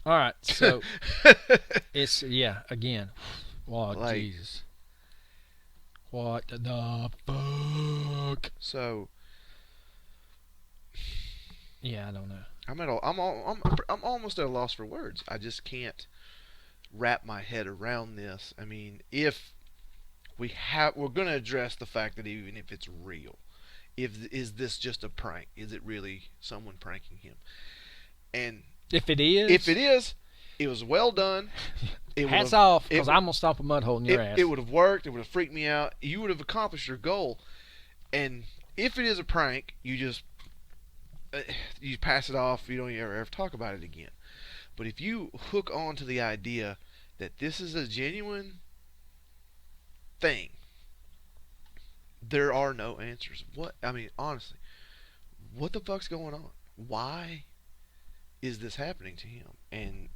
All right, so it's again. What Like- Jesus? What the fuck? So Yeah, I don't know. I'm almost at a loss for words. I just can't wrap my head around this. I mean, if we're going to address the fact that even if it's real, is this just a prank? Is it really someone pranking him? And If it is, it was well done. hats off, because I'm gonna stomp a mud hole in your ass. It would have worked. It would have freaked me out. You would have accomplished your goal. And if it is a prank, you just you pass it off. You don't ever talk about it again. But if you hook on to the idea that this is a genuine thing, there are no answers. Honestly, what the fuck's going on? Why is this happening to him? And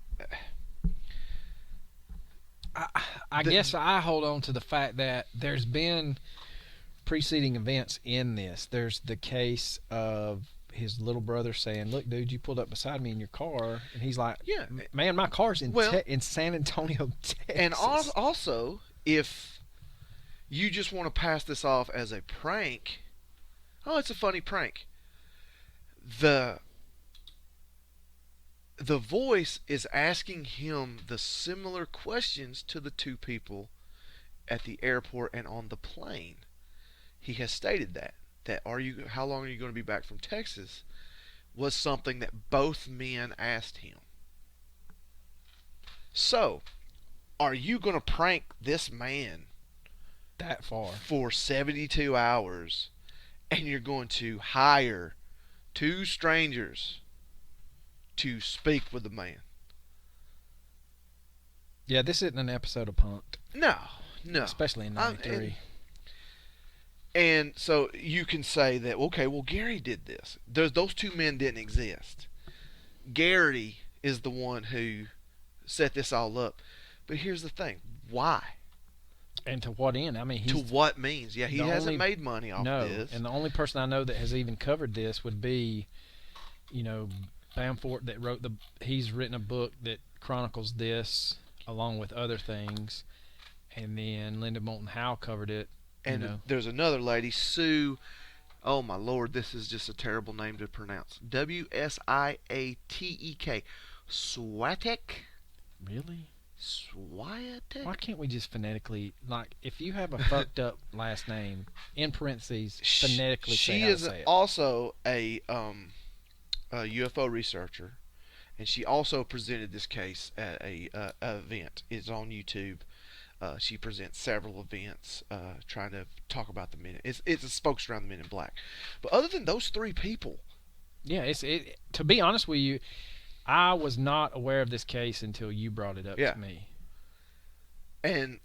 I guess I hold on to the fact that there's been preceding events in this. There's the case of his little brother saying, look, dude, you pulled up beside me in your car. And he's like, yeah, man, my car's in San Antonio, Texas. and also, if you just want to pass this off as a prank, it's a funny prank. The voice is asking him the similar questions to the 2 people at the airport and on the plane. He has stated that how long are you going to be back from Texas was something that both men asked him. So, are you going to prank this man that far for 72 hours, and you're going to hire 2 strangers to speak with the man? Yeah, this isn't an episode of Punk'd. No. Especially in 93. And so you can say that, okay, well, Gary did this. Those 2 men didn't exist. Gary is the one who set this all up. But here's the thing. Why? And to what end? I mean, to what means? Yeah, he hasn't made money off this. And the only person I know that has even covered this would be, Bamford, that wrote he's written a book that chronicles this along with other things, and then Linda Moulton Howe covered it. And there's another lady, Sue. Oh my Lord, this is just a terrible name to pronounce. Wsiatek. Swatek. Really? Swatek. Why can't we just phonetically, like, if you have a fucked up last name, in parentheses, phonetically say She how to is say it? also a UFO researcher, and she also presented this case at a event. It's on YouTube. She presents several events trying to talk about the Men. It's a spokesman around the Men in Black. But other than those three people, Yeah, to be honest with you, I was not aware of this case until you brought it up Yeah. to me. and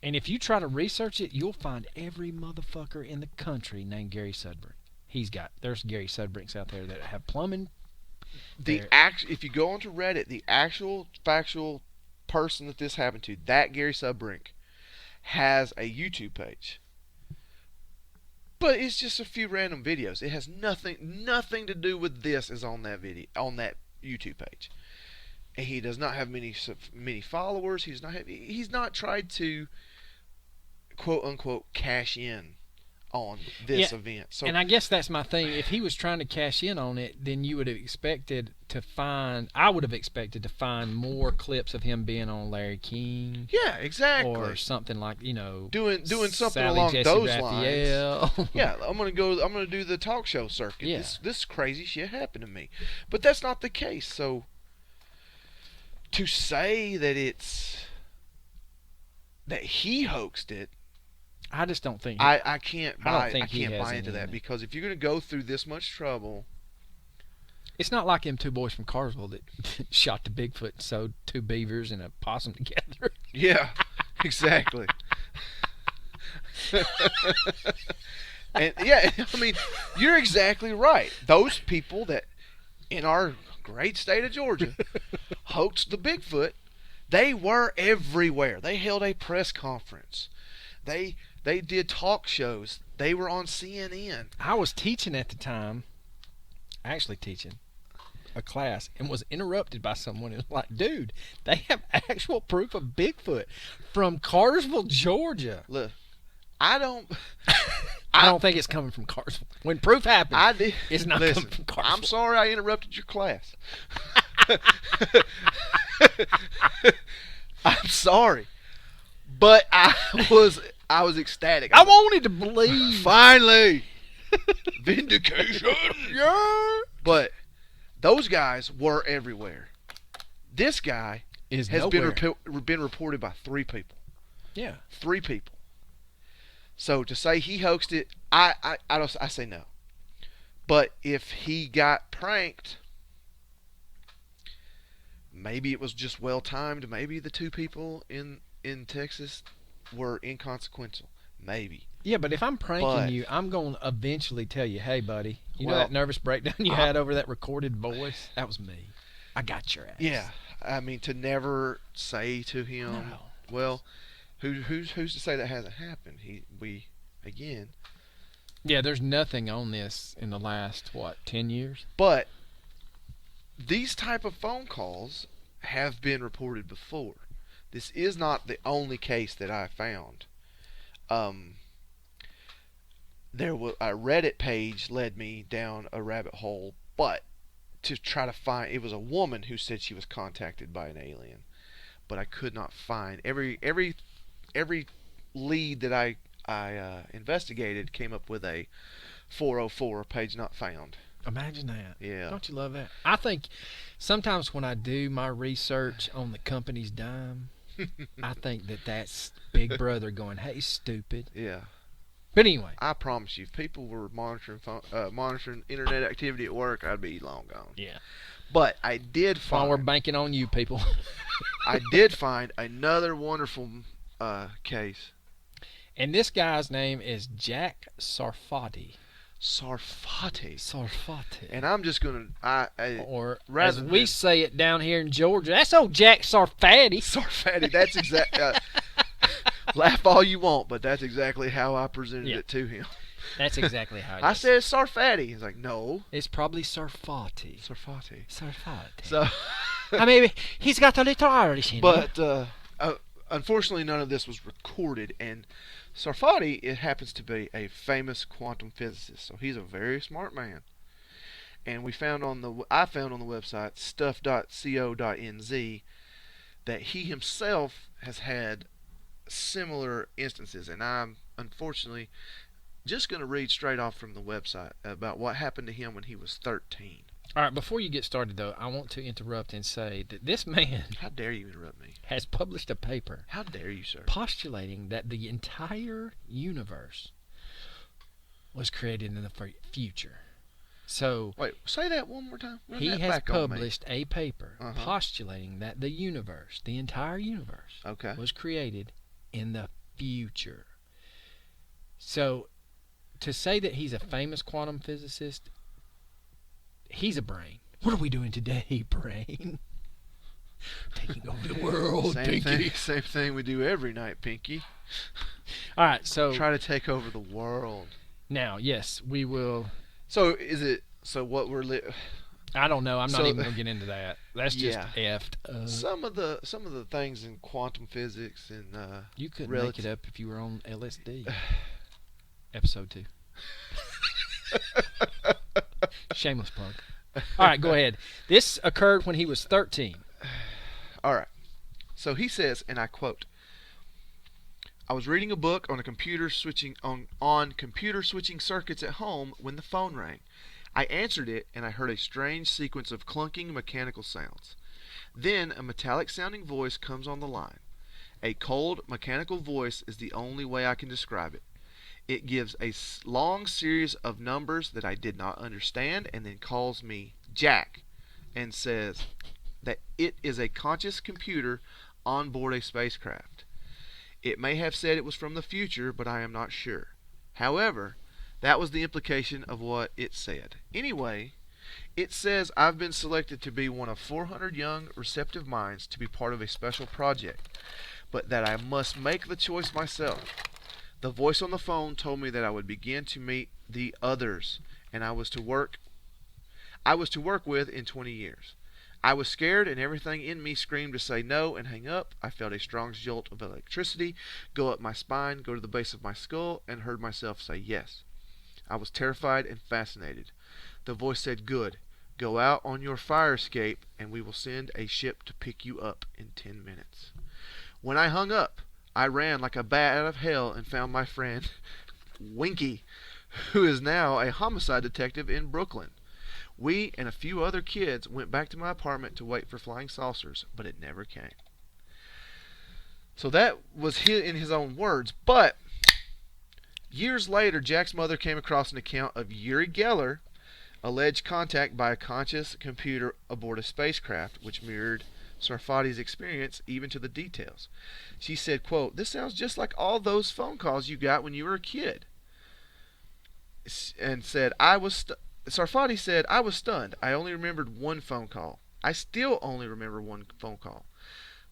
And if you try to research it, you'll find every motherfucker in the country named Gary Sudbrink. There's Gary Sudbrinks out there that have plumbing. if you go onto Reddit, the actual factual person that this happened to, that Gary Sudbrink, has a YouTube page. But it's just a few random videos. It has nothing to do with this is on that YouTube page. And he does not have many followers. He's not tried to quote unquote cash in on this event. So, and I guess that's my thing. If he was trying to cash in on it, then I would have expected to find more clips of him being on Larry King. yeah, exactly. Or something like, doing something Sally along Jesse those Raphael. lines. Yeah, I'm gonna do the talk show circuit. Yeah. This crazy shit happened to me. But that's not the case. So to say that he hoaxed it, I just don't think. I can't buy. I don't think I he can't has buy into any in that it. because if you're gonna go through this much trouble, It's not like them two boys from Carsville that shot the Bigfoot and sewed two beavers and a possum together. yeah, exactly. And yeah, I mean, you're exactly right. Those people that in our great state of Georgia hoaxed the Bigfoot, they were everywhere. They held a press conference. They did talk shows. They were on CNN. I was teaching at the time, actually teaching a class, and was interrupted by someone who was like, dude, they have actual proof of Bigfoot from Carsville, Georgia. Look, I don't think it's coming from Carsville. When proof happens, it's not listen, coming from Carsville. I'm sorry I interrupted your class. I'm sorry. But I was ecstatic. I wanted to believe. Finally. Vindication. Yeah. But those guys were everywhere. This guy Is has nowhere. been reported by 3 people. Yeah. 3 people. So to say he hoaxed it, I say no. But if he got pranked, maybe it was just well timed. Maybe the 2 people in Texas were inconsequential. Maybe. Yeah, but if I'm pranking But- you, I'm going to eventually tell you, hey, buddy, you know Well, that nervous breakdown you had over that recorded voice? That was me. I got your ass. Yeah. I mean, to never say to him, No. well, who's to say that hasn't happened? Again. Yeah, there's nothing on this in the last, 10 years? But these type of phone calls have been reported before. This is not the only case that I found. There was a Reddit page led me down a rabbit hole, but to try to find, it was a woman who said she was contacted by an alien, but I could not find every lead that I investigated came up with a 404 page not found. Imagine that. Yeah. Don't you love that? I think sometimes when I do my research on the company's dime, I think that's Big Brother going, hey, stupid. Yeah. But anyway. I promise you, if people were monitoring internet activity at work, I'd be long gone. Yeah. But I did While we're find banking on you people. I did find another wonderful case. And this guy's name is Jack Sarfati. Sarfati. And I'm just gonna Or rather as we than- say it down here in Georgia, that's old Jack Sarfati. Sarfati. That's exact. Laugh all you want, but that's exactly how I presented Yeah. it to him. That's exactly how it I is. said Sarfati. He's like, no, It's probably Sarfati. Sarfati. Sarfati. So I mean, he's got a little Irish in him. But unfortunately, none of this was recorded. And Sarfati, it happens to be a famous quantum physicist, so he's a very smart man. And I found on the website stuff.co.nz that he himself has had similar instances, and I'm unfortunately just going to read straight off from the website about what happened to him when he was 13. All right, before you get started, though, I want to interrupt and say that this man How dare you interrupt me? has published a paper How dare you, sir? postulating that the entire universe was created in the future. So Wait, say that one more time. Run he that has back on me. published a paper Uh-huh. postulating that the universe, the entire universe, Okay. was created in the future. So to say that he's a famous quantum physicist, he's a brain. What are we doing today, brain? Taking over the world, Pinky. Same thing we do every night, Pinky. All right, so Try to take over the world. now, yes, we will. So is it? So what we're I don't know. I'm not So- even gonna get into that. That's just Yeah. effed up. some of the things in quantum physics and You couldn't relative- make it up if you were on LSD. Episode 2. Shameless plug. All right, go ahead. This occurred when he was 13. All right. So he says, and I quote, "I was reading a book on computer switching circuits at home when the phone rang. I answered it and I heard a strange sequence of clunking mechanical sounds. Then a metallic sounding voice comes on the line. A cold mechanical voice is the only way I can describe it. It gives a long series of numbers that I did not understand and then calls me Jack and says that it is a conscious computer on board a spacecraft. It may have said it was from the future, but I am not sure. However, that was the implication of what it said. Anyway, it says I've been selected to be one of 400 young, receptive minds to be part of a special project, but that I must make the choice myself. The voice on the phone told me that I would begin to meet the others, and I was to work with in 20 years. I was scared, and everything in me screamed to say no and hang up. I felt a strong jolt of electricity go up my spine, go to the base of my skull, and heard myself say yes. I was terrified and fascinated. The voice said, 'Good. Go out on your fire escape, and we will send a ship to pick you up in 10 minutes. When I hung up, I ran like a bat out of hell and found my friend, Winky, who is now a homicide detective in Brooklyn. We and a few other kids went back to my apartment to wait for flying saucers, but it never came.'" So that was in his own words, but years later, Jack's mother came across an account of Uri Geller, alleged contact by a conscious computer aboard a spacecraft, which mirrored Sarfati's experience even to the details. She said, quote, "This sounds just like all those phone calls you got when you were a kid." And said, Sarfati said, "I was stunned. I only remembered one phone call. I still only remember one phone call.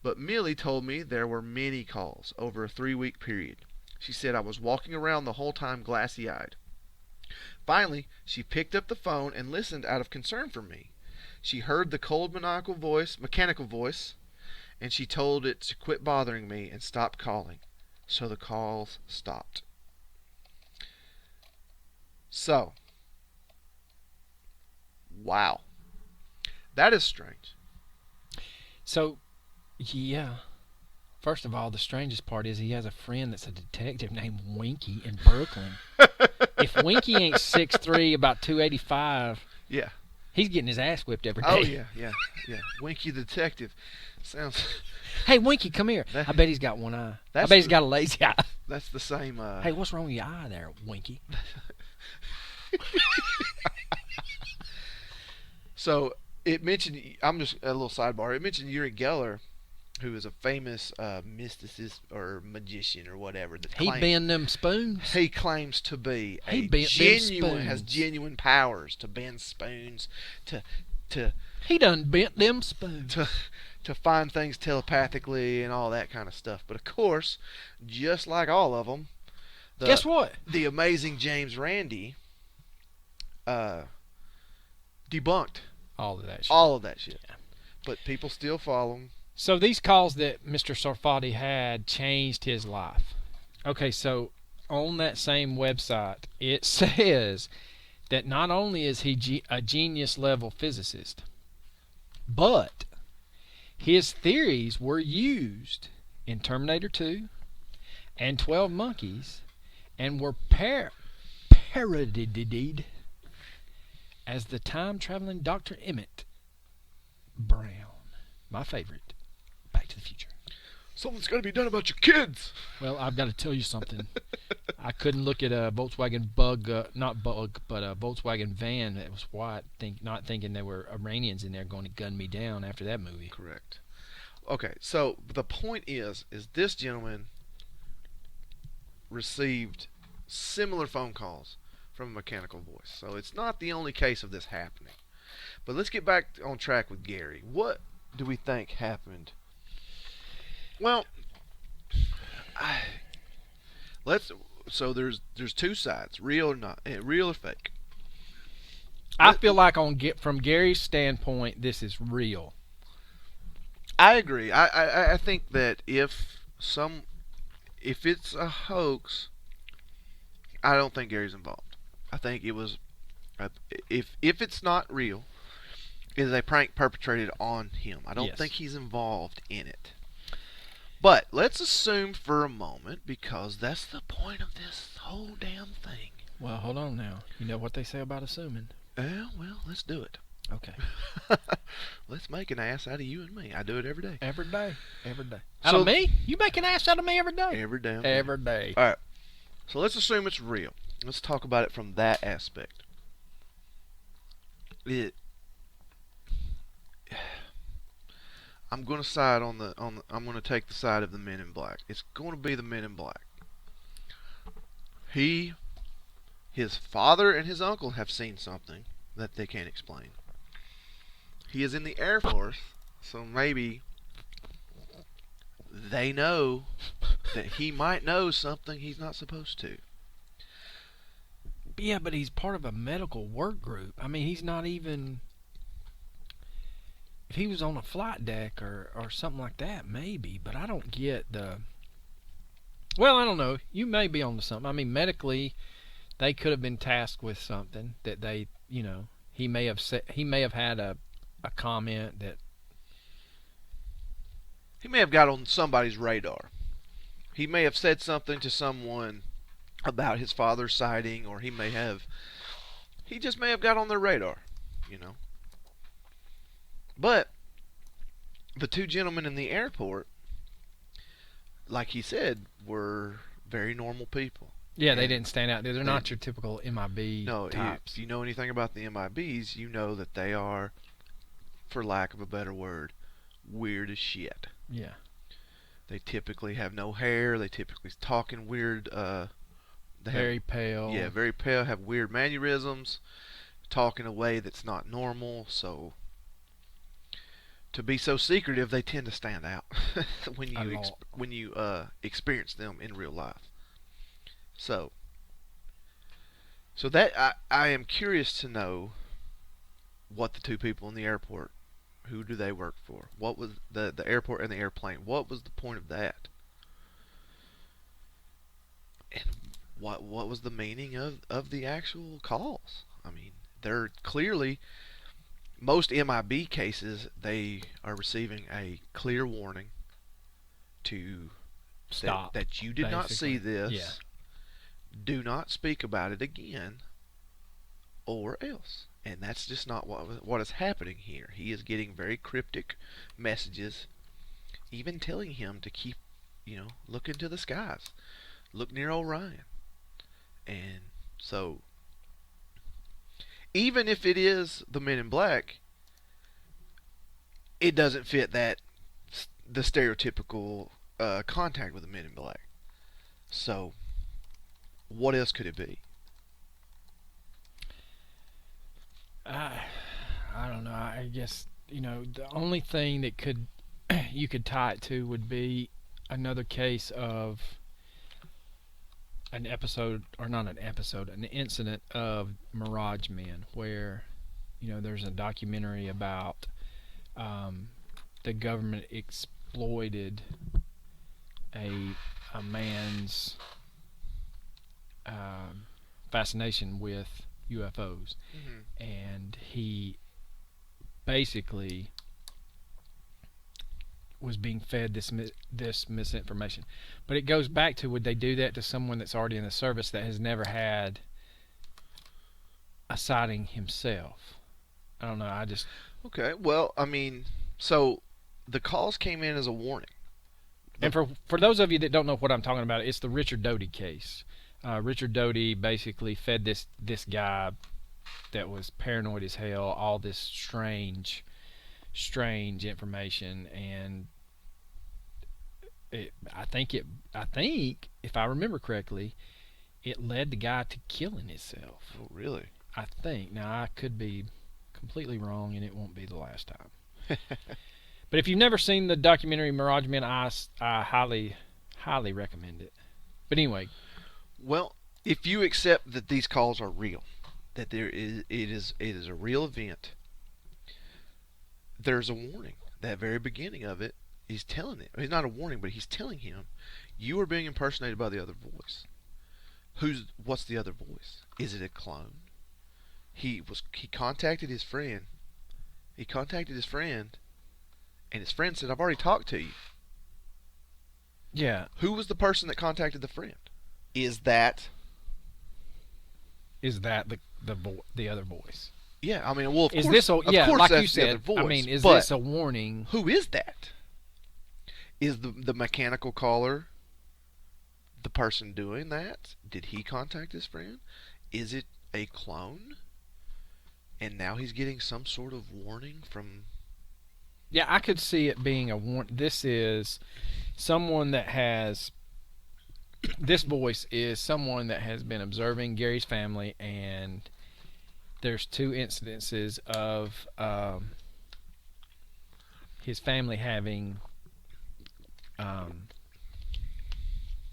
But Millie told me there were many calls over a 3-week period. She said I was walking around the whole time glassy-eyed. Finally, she picked up the phone and listened out of concern for me. She heard the cold mechanical voice, and she told it to quit bothering me and stop calling. So the calls stopped." So, wow. That is strange. So, yeah. First of all, the strangest part is he has a friend that's a detective named Winky in Brooklyn. If Winky ain't 6'3", about 285, Yeah. he's getting his ass whipped every day. Oh, yeah. Winky the detective. Sounds... Hey, Winky, come here. I bet he's got one eye. I bet he's got a lazy eye. That's the same... Hey, what's wrong with your eye there, Winky? So, it mentioned... I'm just... A little sidebar. It mentioned Uri Geller, who is a famous mysticist or magician or whatever. That He bend them spoons? He claims to be He bent them has spoons. genuine powers to bend spoons, to He done bent them spoons. to find things telepathically and all that kind of stuff. But of course, just like all of them, Guess what? the amazing James Randi debunked All of that shit. all of that shit. Yeah. but people still follow him. So these calls that Mr. Sarfati had changed his life. Okay, so on that same website, it says that not only is he a genius-level physicist, but his theories were used in Terminator 2 and 12 Monkeys and were parodied as the time-traveling Dr. Emmett Brown. My favorite. Back to the Future. Something's got to be done about your kids. Well, I've got to tell you something. I couldn't look at a Volkswagen Volkswagen van that was white, not thinking there were Iranians in there going to gun me down after that movie. Correct. Okay, so the point is this gentleman received similar phone calls from a mechanical voice. So it's not the only case of this happening. But let's get back on track with Gary. What do we think happened? Well, so there's two sides, real or not, real or fake. I feel like from Gary's standpoint, this is real. I agree. I think that if it's a hoax, I don't think Gary's involved. I think it was if it's not real, it is a prank perpetrated on him. I don't think he's involved in it. But let's assume for a moment, because that's the point of this whole damn thing. Well, hold on now. You know what they say about assuming. Well, let's do it. Okay. Let's make an ass out of you and me. I do it every day. Every day. Every day. Out of me? You make an ass out of me every day? Every damn day. Every day. All right. So let's assume it's real. Let's talk about it from that aspect. I'm going to side I'm going to take the side of the Men in Black. It's going to be the Men in Black. His father and his uncle have seen something that they can't explain. He is in the Air Force, so maybe they know that he might know something he's not supposed to. Yeah, but he's part of a medical work group. I mean, he's not even... If he was on a flight deck or something like that, maybe. But I don't get the... Well, I don't know. You may be onto something. I mean, medically, they could have been tasked with something that they, he may have had a comment that... He may have got on somebody's radar. He may have said something to someone about his father's sighting, or he just may have got on their radar, But the two gentlemen in the airport, like he said, were very normal people. Yeah, they didn't stand out there. They're not your typical MIB types. If you know anything about the MIBs, you know that they are, for lack of a better word, weird as shit. Yeah. They typically have no hair. They typically talk in weird... very pale. Yeah, very pale, have weird mannerisms, talk in a way that's not normal, so... To be so secretive, they tend to stand out when you experience them in real life. So that I am curious to know what the two people in the airport, who do they work for? What was the airport and the airplane? What was the point of that? And what was the meaning of the actual calls? I mean, they're clearly... Most MIB cases, they are receiving a clear warning to stop that you did not see this. Yeah. Do not speak about it again, or else. And that's just not what is happening here. He is getting very cryptic messages, even telling him to keep, look into the skies, look near Orion, and so. Even if it is the Men in Black, it doesn't fit the stereotypical contact with the Men in Black. So, what else could it be? I don't know. I guess the only thing that you could tie it to would be another case of an incident of Mirage Men, where there's a documentary about the government exploited a man's fascination with UFOs, and he basically was being fed this misinformation. But it goes back to, would they do that to someone that's already in the service that has never had a sighting himself? I don't know. Okay. Well, I mean, so the calls came in as a warning. And for those of you that don't know what I'm talking about, it's the Richard Doty case. Richard Doty basically fed this guy that was paranoid as hell all this strange information, and I think if I remember correctly, it led the guy to killing himself. Oh, really? I think. Now, I could be completely wrong, and it won't be the last time. But if you've never seen the documentary Mirage Men, I highly recommend it. But anyway. Well, if you accept that these calls are real, that it is a real event, there's a warning. That very beginning of it, he's telling it. It's not a warning, but he's telling him, you are being impersonated by the other voice. What's the other voice? Is it a clone? He contacted his friend. And his friend said, I've already talked to you. Yeah. Who was the person that contacted the friend? Is that the other voice? Yeah, I mean, well, of course, like that's you said, the other voice. I mean, is this a warning? Who is that? Is the mechanical caller the person doing that? Did he contact his friend? Is it a clone? And now he's getting some sort of warning from... Yeah, I could see it being a warning. This is someone that has... This voice is someone that has been observing Gary's family, and there's 2 incidences of his family having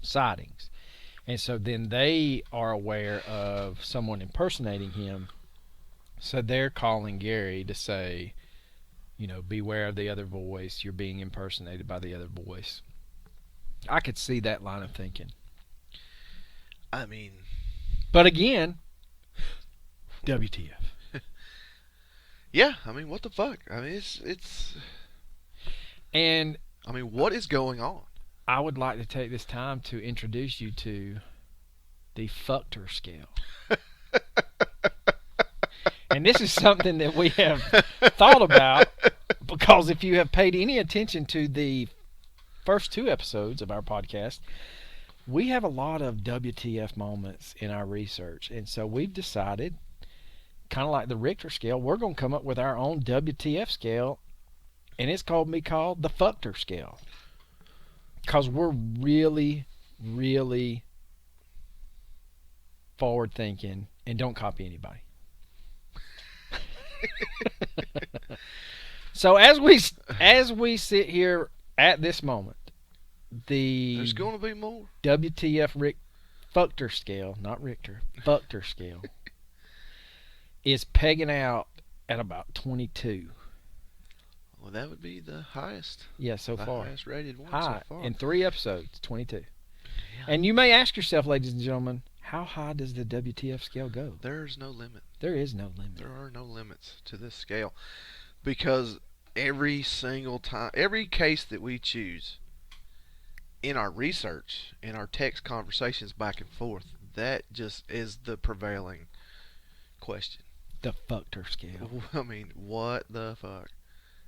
sightings. And so then they are aware of someone impersonating him, so they're calling Gary to say, beware of the other voice, you're being impersonated by the other voice. I could see that line of thinking. I mean... But again, WTF. Yeah, I mean, what the fuck? I mean, it's... And... I mean, what is going on? I would like to take this time to introduce you to the Fuchter scale. And this is something that we have thought about, because if you have paid any attention to the first 2 episodes of our podcast, we have a lot of WTF moments in our research. And so we've decided, kind of like the Richter scale, we're going to come up with our own WTF scale, and it's called the Fuchter scale. Because we're really, really forward thinking and don't copy anybody. So as we sit here at this moment, there's going to be more. WTF Fuchter scale, not Richter, Fuchter scale, is pegging out at about 22. Well, that would be the highest. Yeah, so far. The highest rated one high, so far. In 3 episodes, 22. Yeah. And you may ask yourself, ladies and gentlemen, how high does the WTF scale go? There's no limit. There is no limit. There are no limits to this scale, because every single time, every case that we choose in our research, in our text conversations back and forth, that just is the prevailing question. The Fuchter scale. I mean, what the fuck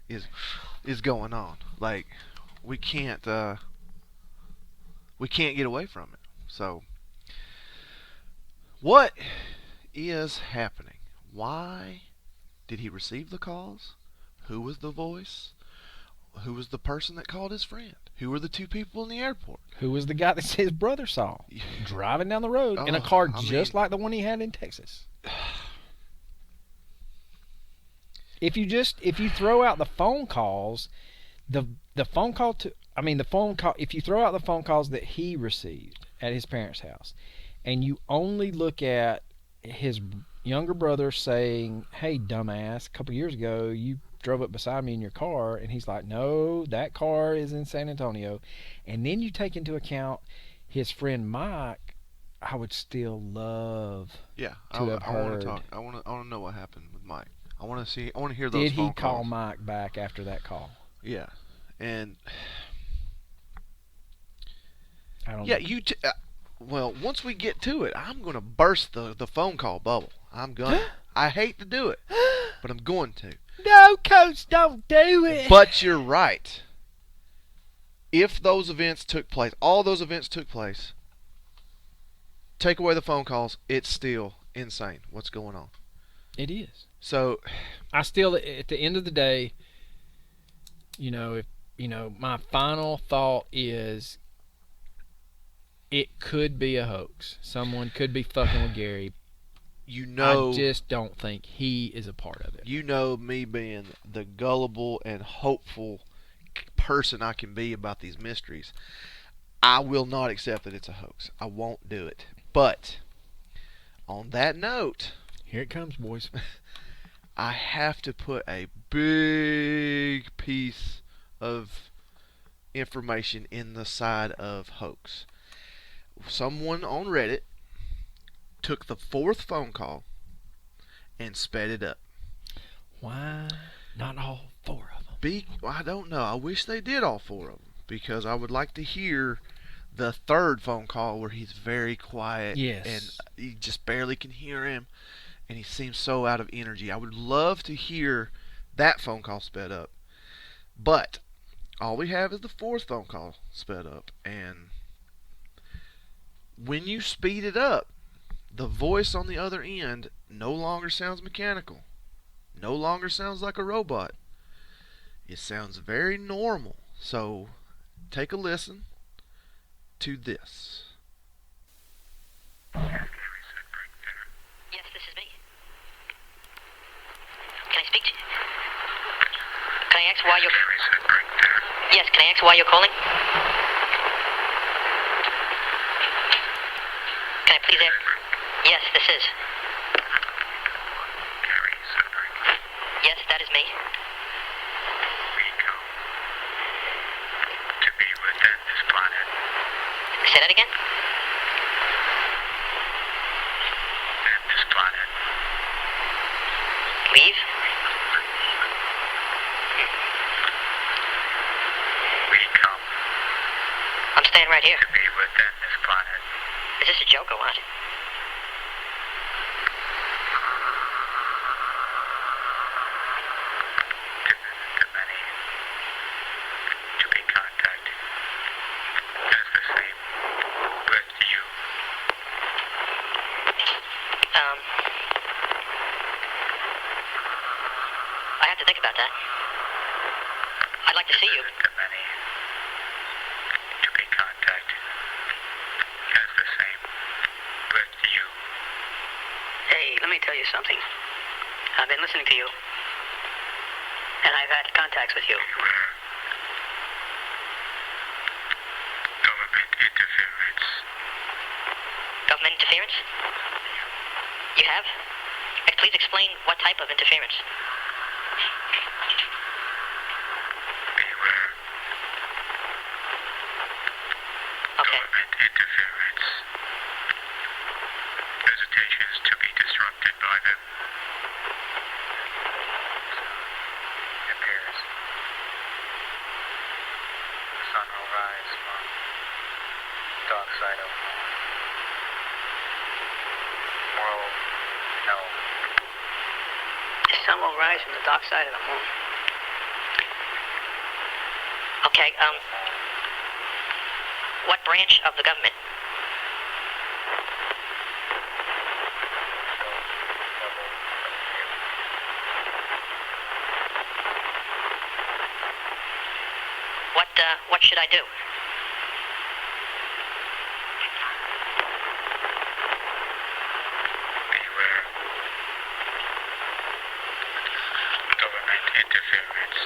is going on? Like, we can't get away from it. So, what is happening? Why did he receive the calls? Who was the voice? Who was the person that called his friend? Who were the 2 people in the airport? Who was the guy that his brother saw driving down the road in a car just like the one he had in Texas? If you throw out the phone calls, if you throw out the phone calls that he received at his parents' house, and you only look at his younger brother saying, "Hey, dumbass, a couple years ago you drove up beside me in your car, and he's like, no, that car is in San Antonio. And then you take into account his friend Mike, I would still love Yeah, to have I want heard. to talk. I want to know what happened with Mike. I want to see. I want to hear those Did he phone call calls. Mike back after that call? Yeah, and I don't yeah, know. well, once we get to it, I'm gonna burst the phone call bubble. I'm gonna. I hate to do it, but I'm going to. No, Coach, don't do it. But you're right. If those events took place, all those events took place, take away the phone calls, it's still insane what's going on. It is. So, I still, at the end of the day, my final thought is it could be a hoax. Someone could be fucking with Gary. I just don't think he is a part of it. You know me being the gullible and hopeful person I can be about these mysteries. I will not accept that it's a hoax. I won't do it. But on that note, Here it comes, boys. I have to put a big piece of information in the side of hoax. Someone on Reddit took the 4th phone call and sped it up. Why not all 4 of them? I don't know. I wish they did all 4 of them, because I would like to hear the 3rd phone call where he's very quiet. Yes. And you just barely can hear him, and he seems so out of energy. I would love to hear that phone call sped up. But all we have is the 4th phone call sped up, and when you speed it up, the voice on the other end no longer sounds mechanical. No longer sounds like a robot. It sounds very normal. So take a listen to this. Yes, this is me. Can I speak to you? Can I ask why you're... Yes, can I ask why you're calling? Can I please ask... Yes, this is. Yes, that is me. We come to be within this planet. Say that again? Within this planet. Leave? We come I'm staying right here. to be within this planet. Is this a joke or what? To visit the many. To be contacted. As the same with you. I have to think about that. I'd like to see you. Visit the many. To be contacted. As the same with you. Hey, let me tell you something. I've been listening to you. And I've had contacts with you. Beware. Government interference. Government interference? You have? Please explain what type of interference. Beware. Okay. Government interference. Visitations to be disrupted by them. Appears. The sun will rise from dark side of world. No. The sun will rise from the dark side of the moon. Okay, what branch of the government? What should I do? Beware. Government interference.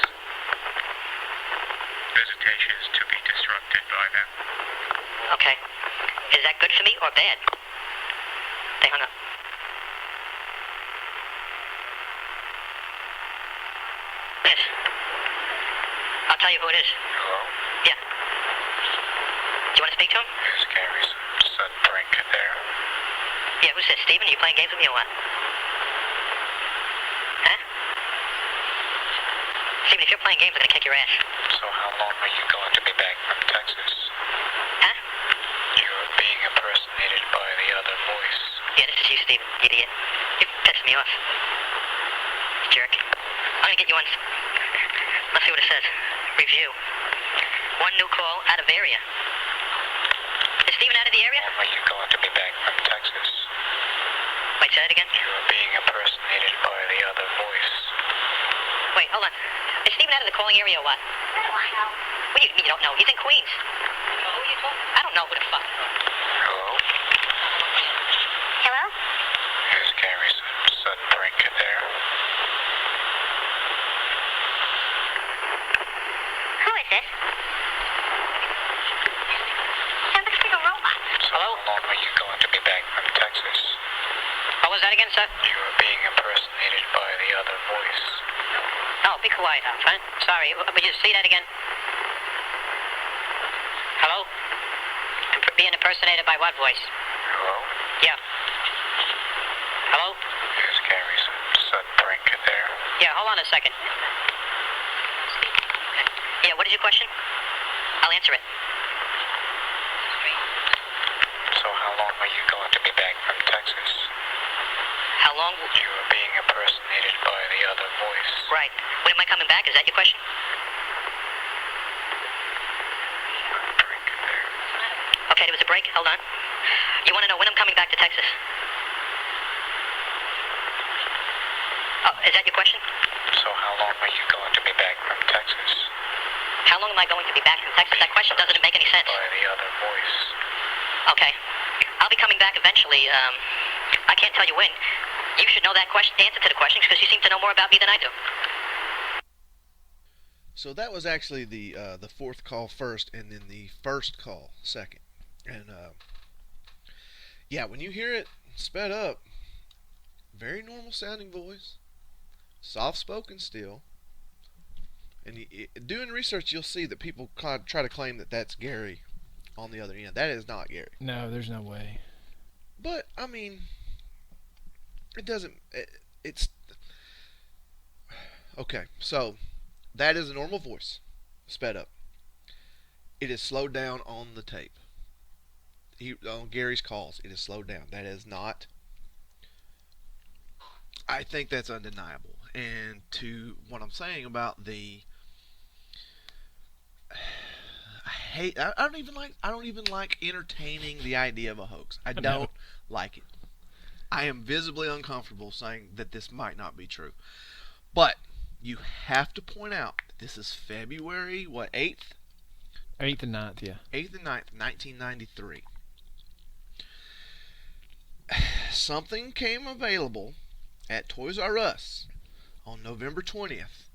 Visitations to be disrupted by them. Okay. Is that good for me or bad? They hung up. Yes. I'll tell you who it is. Hello? Yeah. Do you want to speak to him? Is Gary's Sudbrink there? Yeah, who's this? Steven? Are you playing games with me or what? Huh? Steven, if you're playing games, I'm gonna kick your ass. So how long are you going to be back from Texas? Huh? You're being impersonated by the other voice. Yeah, this is you, Steven, idiot. You pissed me off. Jerk. I'm gonna get you on. Let's see what it says. Review. One new call out of area. Is Steven out of the area? How long are you going to be back from Texas? Wait, say that again? You're being impersonated by the other voice. Wait, hold on. Is Steven out of the calling area or what? What do you mean you don't know? He's in Queens. Who are you talking? I don't know who the fuck. Hello? Hello? Is Gary's Sudbrink there? Who is this? Sounds like a robot. So how long are you going to be back from Texas? What was that again, sir? You are being impersonated by the other voice. Oh, be quiet, huh? Sorry, would you see that again? Hello? Being impersonated by what voice? Hello? Yeah. Hello? Is Gary's Sudbrink there? Yeah, hold on a second. Yeah, what is your question? I'll answer it. So how long are you going to be back from Texas? How long? You are being impersonated by the other voice. Right. When am I coming back? Is that your question? Sudbrink there. Okay, there was a break. Hold on. You want to know when I'm coming back to Texas? Oh, is that your question? So how long are you going to be back from Texas? How long am I going to be back from Texas? That question doesn't make any sense. By the other voice. Okay. I'll be coming back eventually. I can't tell you when. You should know that question, answer to the questions, because you seem to know more about me than I do. So that was actually the fourth call first, and then the first call second. And yeah, when you hear it sped up, very normal sounding voice, soft spoken still. And doing research, you'll see that people try to claim that that's Gary on the other end. That is not Gary. No, there's no way. But I mean, it doesn't. It's okay. So that is a normal voice, sped up. It is slowed down on the tape. On Gary's calls, it is slowed down. That is not. I think that's undeniable. And to what I'm saying about the, I don't even like entertaining the idea of a hoax. I don't like it. I am visibly uncomfortable saying that this might not be true. But you have to point out that this is February, 8th? 8th and 9th, yeah. 8th and 9th, 1993. Something came available at Toys R Us on November 20th.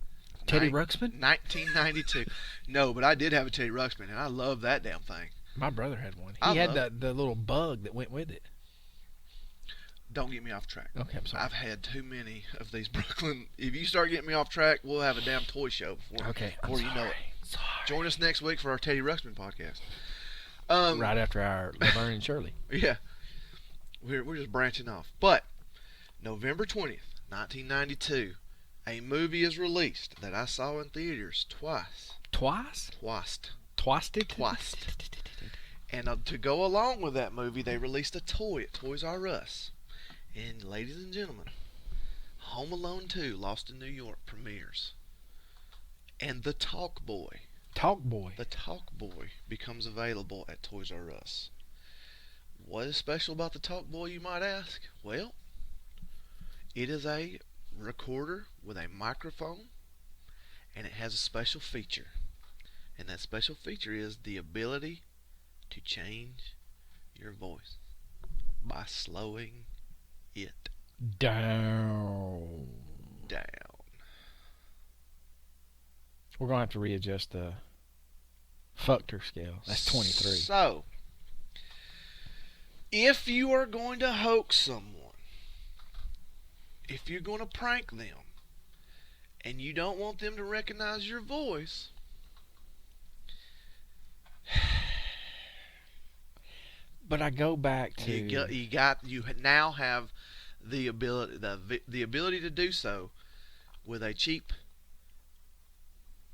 Teddy Ruxpin? 1992. No, but I did have a Teddy Ruxpin, and I love that damn thing. My brother had one. I He had love the little bug that went with it. Don't get me off track. Okay, I'm sorry. I've had too many of these Brooklyn. If you start getting me off track, we'll have a damn toy show before you know it. Sorry. Join us next week for our Teddy Ruxpin podcast. Right after our Laverne and Shirley. Yeah. We're just branching off. But November 20th, 1992, a movie is released that I saw in theaters twice. Twice? Twisted? And to go along with that movie, they released a toy at Toys R Us. And ladies and gentlemen, Home Alone 2, Lost in New York premieres. And the Talk Boy. The Talk Boy becomes available at Toys R Us. What is special about the Talk Boy, you might ask? Well, it is a recorder with a microphone, and it has a special feature. And that special feature is the ability to change your voice by slowing it down. We're going to have to readjust the Fuchter scale. That's 23. So, if you are going to hoax someone, if you're going to prank them, and you don't want them to recognize your voice, But I go back to you now have the ability to do so with a cheap,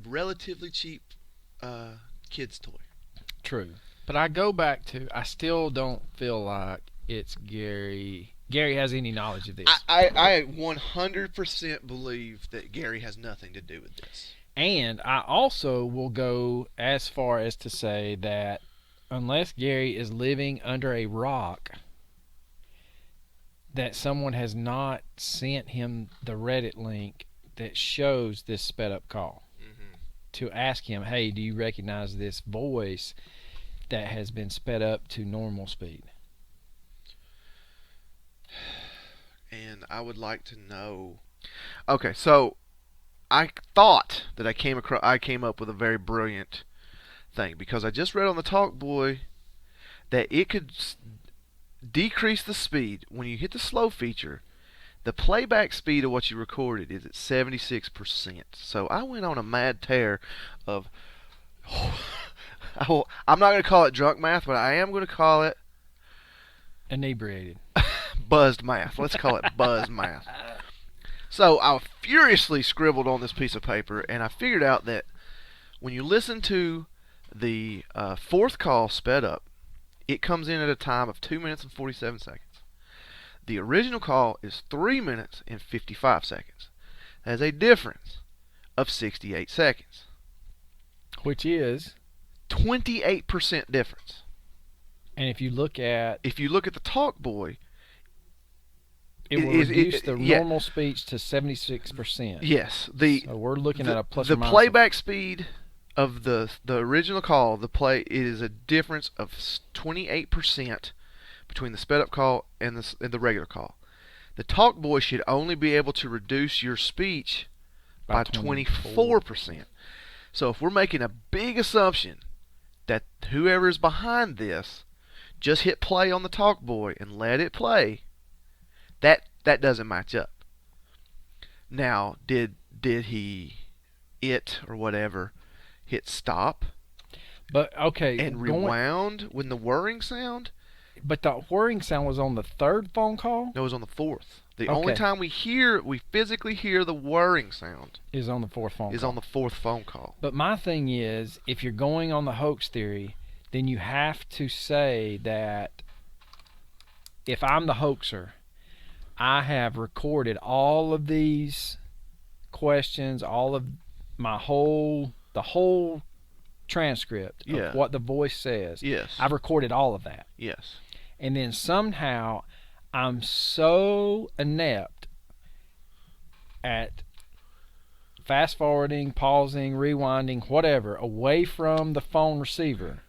relatively cheap kids toy. True. But I go back to, I still don't feel like it's Gary has any knowledge of this. I 100% believe that Gary has nothing to do with this. And I also will go as far as to say that unless Gary is living under a rock, that someone has not sent him the Reddit link that shows this sped up call to ask him, hey, do you recognize this voice that has been sped up to normal speed? And I would like to know. Okay, so I thought that I came up with a very brilliant thing, because I just read on the Talk Boy that it could decrease the speed when you hit the slow feature. The playback speed of what you recorded is at 76%. So I went on a mad tear of I'm not going to call it drunk math, but I am going to call it inebriated. Buzzed math. Let's call it buzzed math. So I furiously scribbled on this piece of paper, and I figured out that when you listen to the fourth call sped up, it comes in at a time of 2 minutes and 47 seconds. The original call is 3 minutes and 55 seconds. That is a difference of 68 seconds. Which is 28% difference. And if you look at the Talk Boy, it will reduce the normal speech to 76%. Yes. So we're looking at a plus or minus. The playback speed of the original call, it is a difference of 28% between the sped up call and the regular call. The Talk Boy should only be able to reduce your speech by 24%. So if we're making a big assumption that whoever is behind this just hit play on the Talk Boy and let it play, that doesn't match up. Now, did he or whatever hit stop? But okay, and rewound when the whirring sound? But the whirring sound was on the third phone call? No, it was on the fourth. The only time we physically hear the whirring sound is on the fourth phone on the fourth phone call. But my thing is, if you're going on the hoax theory, then you have to say that if I'm the hoaxer, I have recorded all of these questions, all of the whole transcript of what the voice says. Yes. I've recorded all of that. Yes. And then somehow I'm so inept at fast forwarding, pausing, rewinding, whatever, away from the phone receiver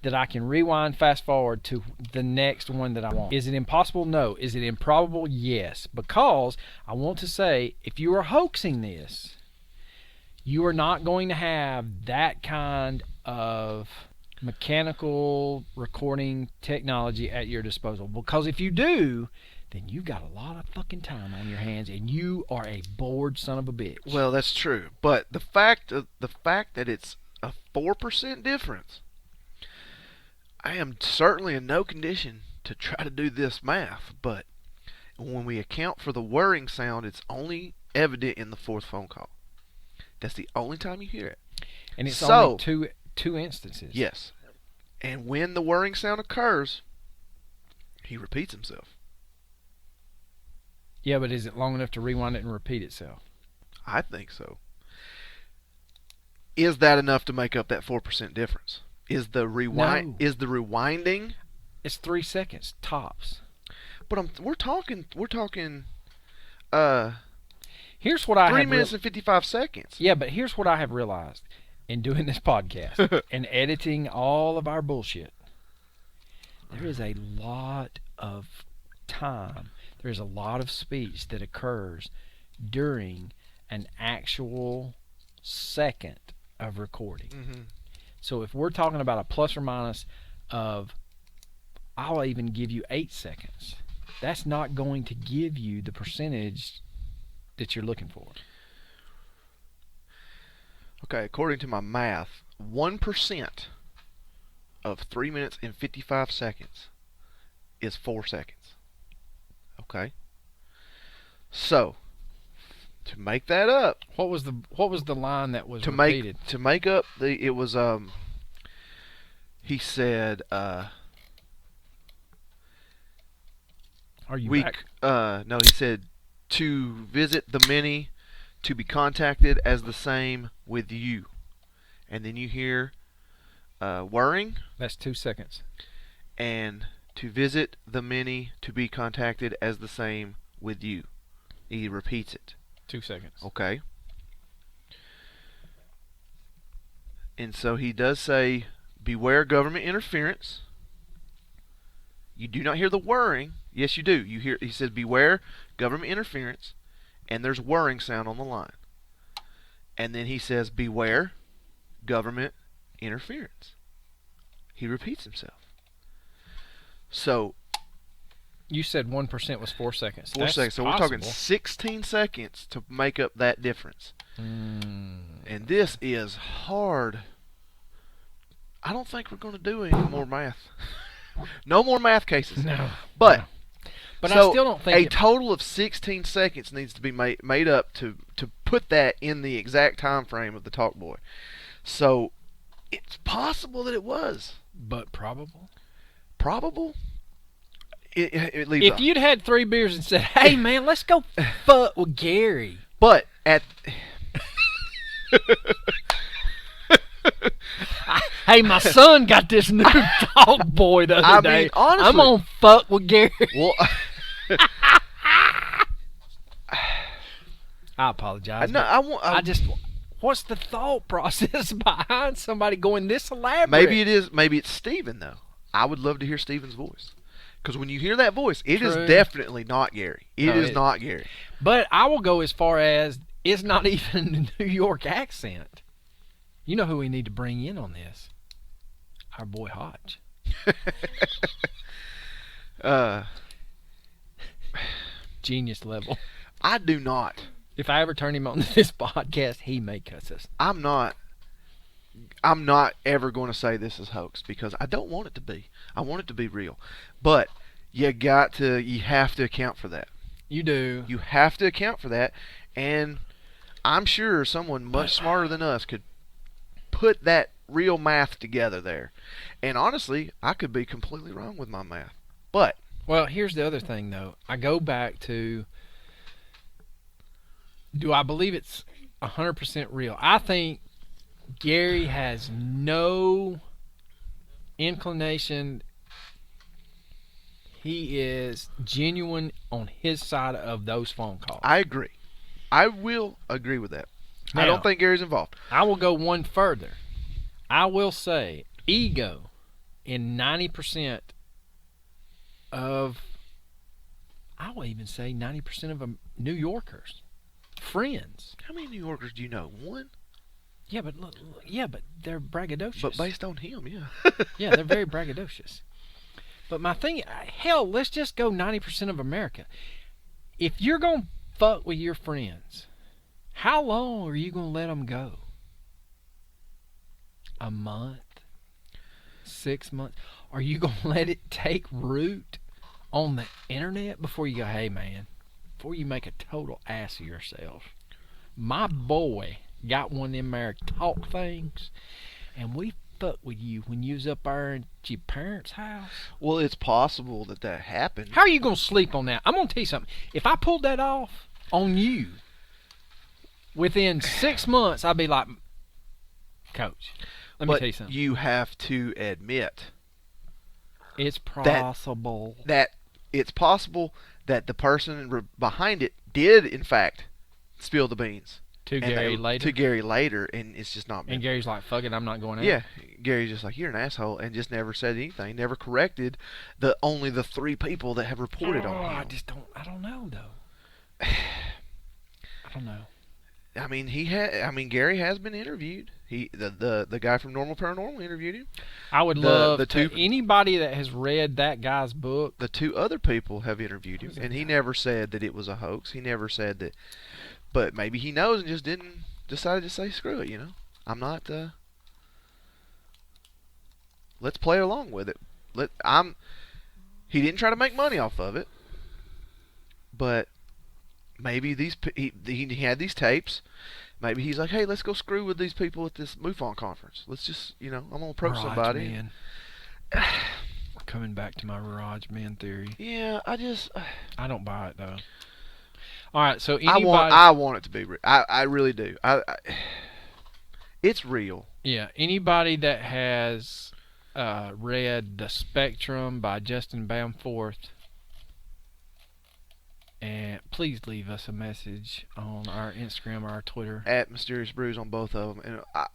that I can rewind, fast forward to the next one that I want. Is it impossible? No. Is it improbable? Yes. Because I want to say, if you are hoaxing this, you are not going to have that kind of mechanical recording technology at your disposal. Because if you do, then you've got a lot of fucking time on your hands, and you are a bored son of a bitch. Well, that's true. But the fact that it's a 4% difference, I am certainly in no condition to try to do this math. But when we account for the whirring sound, it's only evident in the fourth phone call. That's the only time you hear it. And it's only two instances. Yes. And when the whirring sound occurs, he repeats himself. Yeah, but is it long enough to rewind it and repeat itself? I think so. Is that enough to make up that 4% difference? Is the rewind? No. Is the rewinding? It's 3 seconds tops. But we're talking. Here's what I 3 minutes and 55 seconds. Yeah, but here's what I have realized in doing this podcast and editing all of our bullshit. There is a lot of time. There's a lot of speech that occurs during an actual second of recording. Mm-hmm. So if we're talking about a plus or minus of, I'll even give you 8 seconds, that's not going to give you the percentage that you're looking for. Okay, according to my math, 1% of 3 minutes and 55 seconds is 4 seconds. Okay? So, to make that up, What was the line that was to repeated? make up it was he said Are you we back? no, he said to visit the many, to be contacted as the same with you. And then you hear whirring, That's 2 seconds. and to visit the many, to be contacted as the same with you. He repeats it. 2 seconds. Okay. And so he does say, beware government interference. You do not hear the whirring. Yes, you do. You hear. He says, beware government interference, and there's whirring sound on the line. And then he says, beware government interference. He repeats himself. So You said 1% was 4 seconds. 4 That's seconds. So we're talking possible. 16 seconds to make up that difference. And this is hard. I don't think we're going to do any more math. No more math cases. No. But no. But so I still don't think a total of 16 seconds needs to be made up to put that in the exact time frame of the Talk Boy. So it's possible that it was. But probable. Probable? It leaves If you'd had 3 beers and said, "Hey man, let's go fuck with Gary," But at hey, my son got this new Talk Boy the other I day. mean, honestly, I'm gonna fuck with Gary. well, I apologize. no, I just. What's the thought process behind somebody going this elaborate? maybe it is. Maybe it's Steven though. I would love to hear Steven's voice. Because when you hear that voice, it is True. definitely not Gary. It is not Gary. But I will go as far as it's not even a New York accent. You know who we need to bring in on this? Our boy Hodge. Genius level. I do not. If I ever turn him on this podcast, he may cuss us. I'm not ever going to say this is hoax because I don't want it to be. I want it to be real. But you have to account for that. You do. You have to account for that. And I'm sure someone much smarter than us could put that real math together there. And honestly, I could be completely wrong with my math. But Well, here's the other thing, though. I go back to, do I believe it's 100% real? I think Gary has no inclination. He is genuine on his side of those phone calls. I agree. I will agree with that. I Now, don't think Gary's involved. I will go one further. I will say ego in 90% of, I will even say 90% of New Yorkers, friends. How many New Yorkers do you know? One? Yeah, but they're braggadocious. But based on him, yeah. Yeah, they're very braggadocious. But my thing, hell, let's just go 90% of America. If you're going to fuck with your friends, how long are you going to let them go? A month? 6 months? Are you going to let it take root on the internet before you go, hey, man, before you make a total ass of yourself? My boy got one of them there talk things, and we fuck with you when you was up there at your parents' house. Well, it's possible that happened. How are you going to sleep on that? I'm going to tell you something. If I pulled that off on you, within 6 months, I'd be like, Coach, let me But tell you something. you have to admit It's possible. that it's possible that the person behind it did, in fact, spill the beans. To And Gary they- later. To Gary later, and it's just not been. And Gary's like, fuck it, I'm not going out. Yeah, Gary's just like, you're an asshole, and just never said anything, never corrected only the 3 people that have reported on him. I don't know, though. I don't know. I mean, Gary has been interviewed. The guy from Normal Paranormal interviewed him. I would love anybody that has read that guy's book. The 2 other people have interviewed him, and he never said that it was a hoax. He never said that. But maybe he knows and just didn't decided to say screw it, you know. I'm not. Let's play along with it. He didn't try to make money off of it, but maybe he had these tapes. Maybe he's like, hey, let's go screw with these people at this MUFON conference. Let's just, I'm gonna approach Mirage somebody. Man. Coming back to my Mirage Man theory. Yeah, I don't buy it though. All right, so I want it to be real. I really do. It's real. Yeah, anybody that has read The Spectrum by Justin Bamforth, and please leave us a message on our Instagram or our Twitter. At Mysterious Brews on both of them. And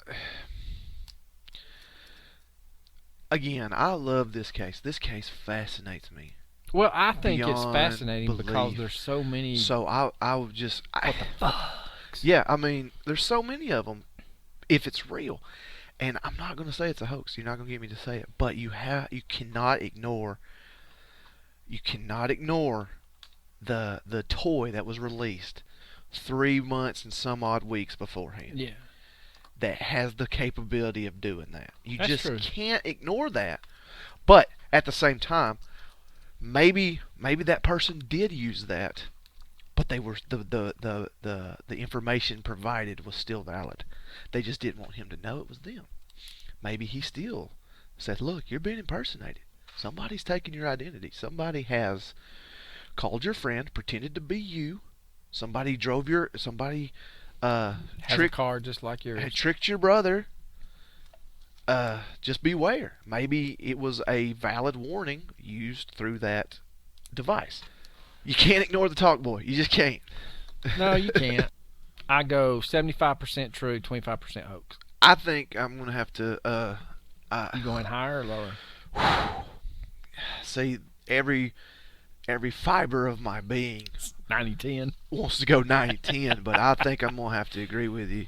again, I love this case. This case fascinates me. Well, I think it's Beyond fascinating belief. because there's so many. So I would just. What the fucks? Yeah, I mean, there's so many of them. If it's real, and I'm not going to say it's a hoax. You're not going to get me to say it, but you cannot ignore. You cannot ignore the toy that was released 3 months and some odd weeks beforehand. Yeah. That has the capability of doing that. You That's just true. can't ignore that. But at the same time, maybe that person did use that, but they were the information provided was still valid. They just didn't want him to know it was them. Maybe he still said, "Look, you're being impersonated. Somebody's taking your identity. Somebody has called your friend, pretended to be you. Somebody Has a car just like yours. had tricked your brother. Just beware. Maybe it was a valid warning used through that device. You can't ignore the talk boy. You just can't. No, you can't. I go 75% true, 25% hoax. I think I'm going to have to... You going higher or lower? see, every fiber of my being 90-10. wants to go 90-10, but I think I'm going to have to agree with you.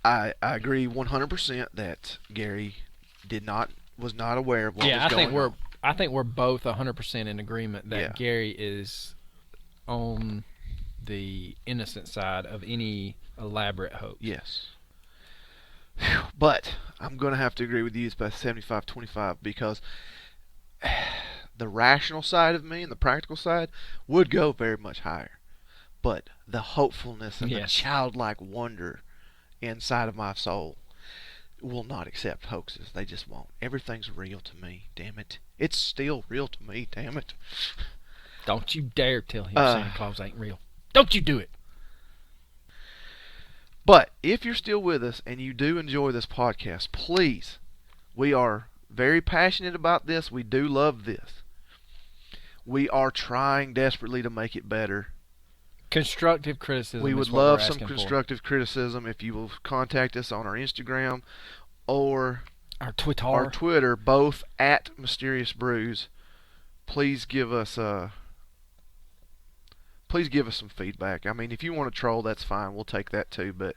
I agree 100% that Gary was not aware of what was going on. I think we're both 100% in agreement that Yeah. Gary is on the innocent side of any elaborate hoax. Yes. But I'm going to have to agree with you. It's about 75-25 because the rational side of me and the practical side would go very much higher. But the hopefulness and the Yes. childlike wonder inside of my soul will not accept hoaxes. They just won't. Everything's real to me, damn it. It's still real to me, damn it. Don't you dare tell him Santa Claus ain't real. Don't you do it. But if you're still with us and you do enjoy this podcast, please, we are very passionate about this. We do love this. We are trying desperately to make it better. Constructive criticism. We is would what love we're some asking for. constructive criticism if you will contact us on our Instagram or Our Twitter. our Twitter, both at Mysterious Brews. Please give us some feedback. I mean, if you want to troll, that's fine. We'll take that too. But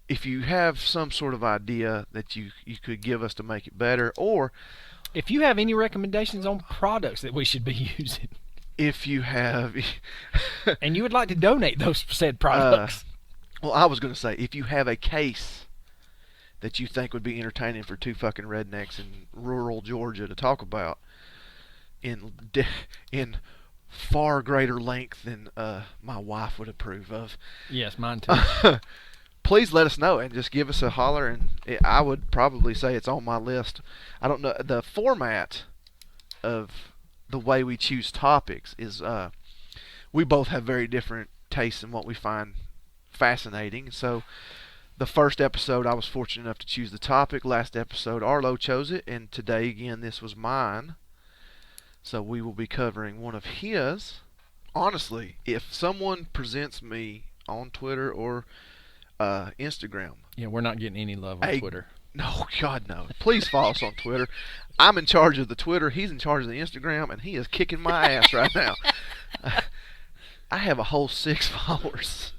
if you have some sort of idea that you could give us to make it better, or If you have any recommendations on products that we should be using, if you have... and you would like to donate those said products, well, I was going to say, if you have a case that you think would be entertaining for two fucking rednecks in rural Georgia to talk about in far greater length than my wife would approve of, yes, mine too. please let us know and just give us a holler. And I would probably say it's on my list. I don't know. The format of the way we choose topics is we both have very different tastes in what we find fascinating. So the first episode, I was fortunate enough to choose the topic. Last episode, Arlo chose it. And today, again, this was mine. So we will be covering one of his. Honestly, if someone presents me on Twitter or Instagram. Yeah, we're not getting any love on Twitter. No, God, no. Please follow us on Twitter. I'm in charge of the Twitter. He's in charge of the Instagram, and he is kicking my ass right now. I have a whole 6 followers.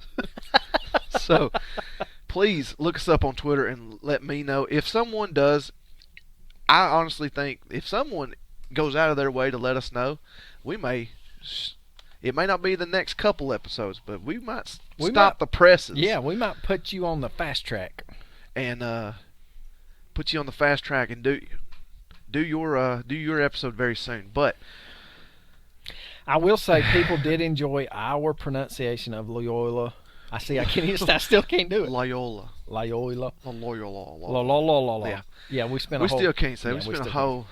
So please look us up on Twitter and let me know. If someone does, I honestly think if someone goes out of their way to let us know, it may not be the next couple episodes, but we might stop the presses. Yeah, we might put you on the fast track. And put you on the fast track and do your episode very soon. But I will say people did enjoy our pronunciation of Loyola. I still can't do it. Loyola. Loyola. Loyola. Yeah. Yeah, we spent We a whole... still can't say. Yeah, we spent a whole...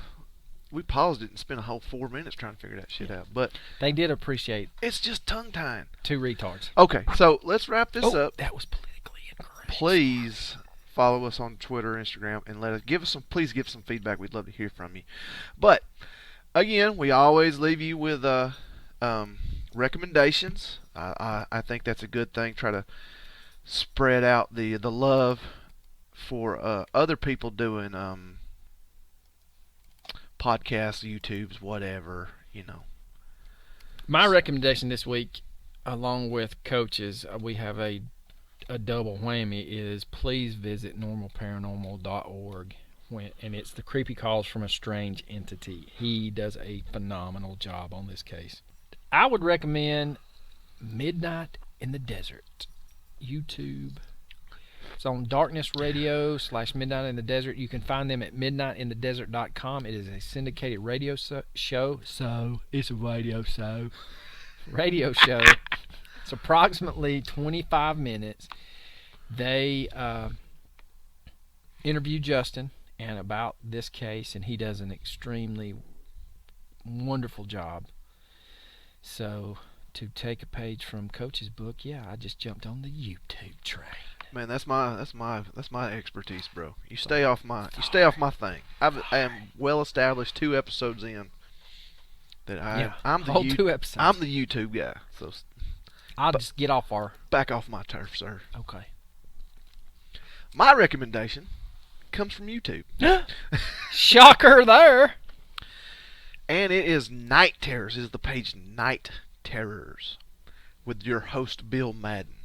We paused it and spent a whole 4 minutes trying to figure that shit out. But they did appreciate it's just tongue-tying. two retards. Okay, so let's wrap this up. That was politically incorrect. Please follow us on Twitter, Instagram, and please give some feedback. We'd love to hear from you. But again, we always leave you with recommendations. I think that's a good thing. Try to spread out the love for other people doing podcasts, YouTubes, whatever, My recommendation this week, along with Coach's, we have a double whammy, is please visit normalparanormal.org, and it's the creepy calls from a strange entity. He does a phenomenal job on this case. I would recommend Midnight in the Desert, YouTube. It's on Darkness Radio / Midnight in the Desert. You can find them at midnightinthedesert.com. It is a syndicated radio show. So, it's a radio show. Radio show. It's approximately 25 minutes. They interview Justin and about this case, and he does an extremely wonderful job. So, to take a page from Coach's book, I just jumped on the YouTube train. Man, that's my expertise, bro. You stay off my thing. I am well established 2 episodes in that I'm the 2 episodes. I'm the YouTube guy. So I'll just get off our... Back off my turf, sir. Okay. My recommendation comes from YouTube. Shocker there. And it is Night Terrors. It is the page Night Terrors with your host, Bill Madden.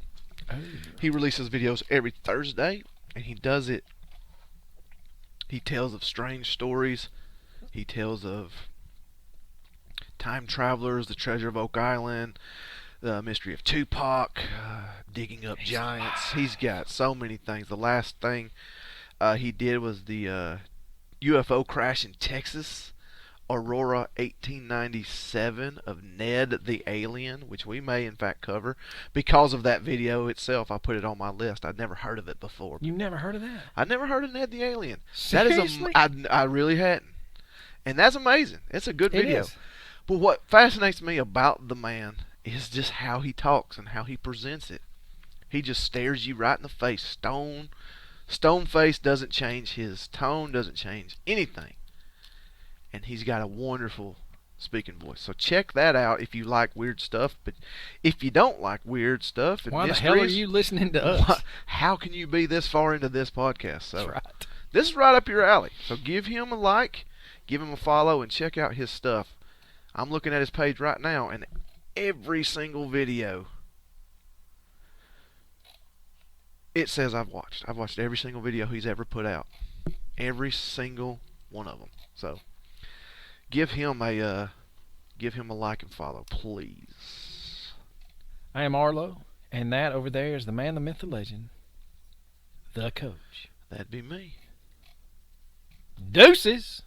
Oh. He releases videos every Thursday, and he tells of strange stories. He tells of time travelers, the treasure of Oak Island, the mystery of Tupac, digging up giants. He's got so many things. The last thing he did was the UFO crash in Texas, Aurora 1897 of Ned the Alien, which we may in fact cover. Because of that video itself, I put it on my list. I'd never heard of it before. You've never heard of that? I'd never heard of Ned the Alien. Seriously? I really hadn't. And that's amazing. It's a good video. It is. But what fascinates me about the man is just how he talks and how he presents it. He just stares you right in the face. Stone face, doesn't change his tone, doesn't change anything. And he's got a wonderful speaking voice. So check that out if you like weird stuff. But if you don't like weird stuff and why mysteries, the hell are you listening to us? How can you be this far into this podcast? So That's right. This is right up your alley. So give him a like, give him a follow, and check out his stuff. I'm looking at his page right now, and every single video it says I've watched. I've watched every single video he's ever put out. Every single one of them. So give him a like and follow, please. I am Arlo, and that over there is the man, the myth, the legend, the coach. That'd be me. Deuces.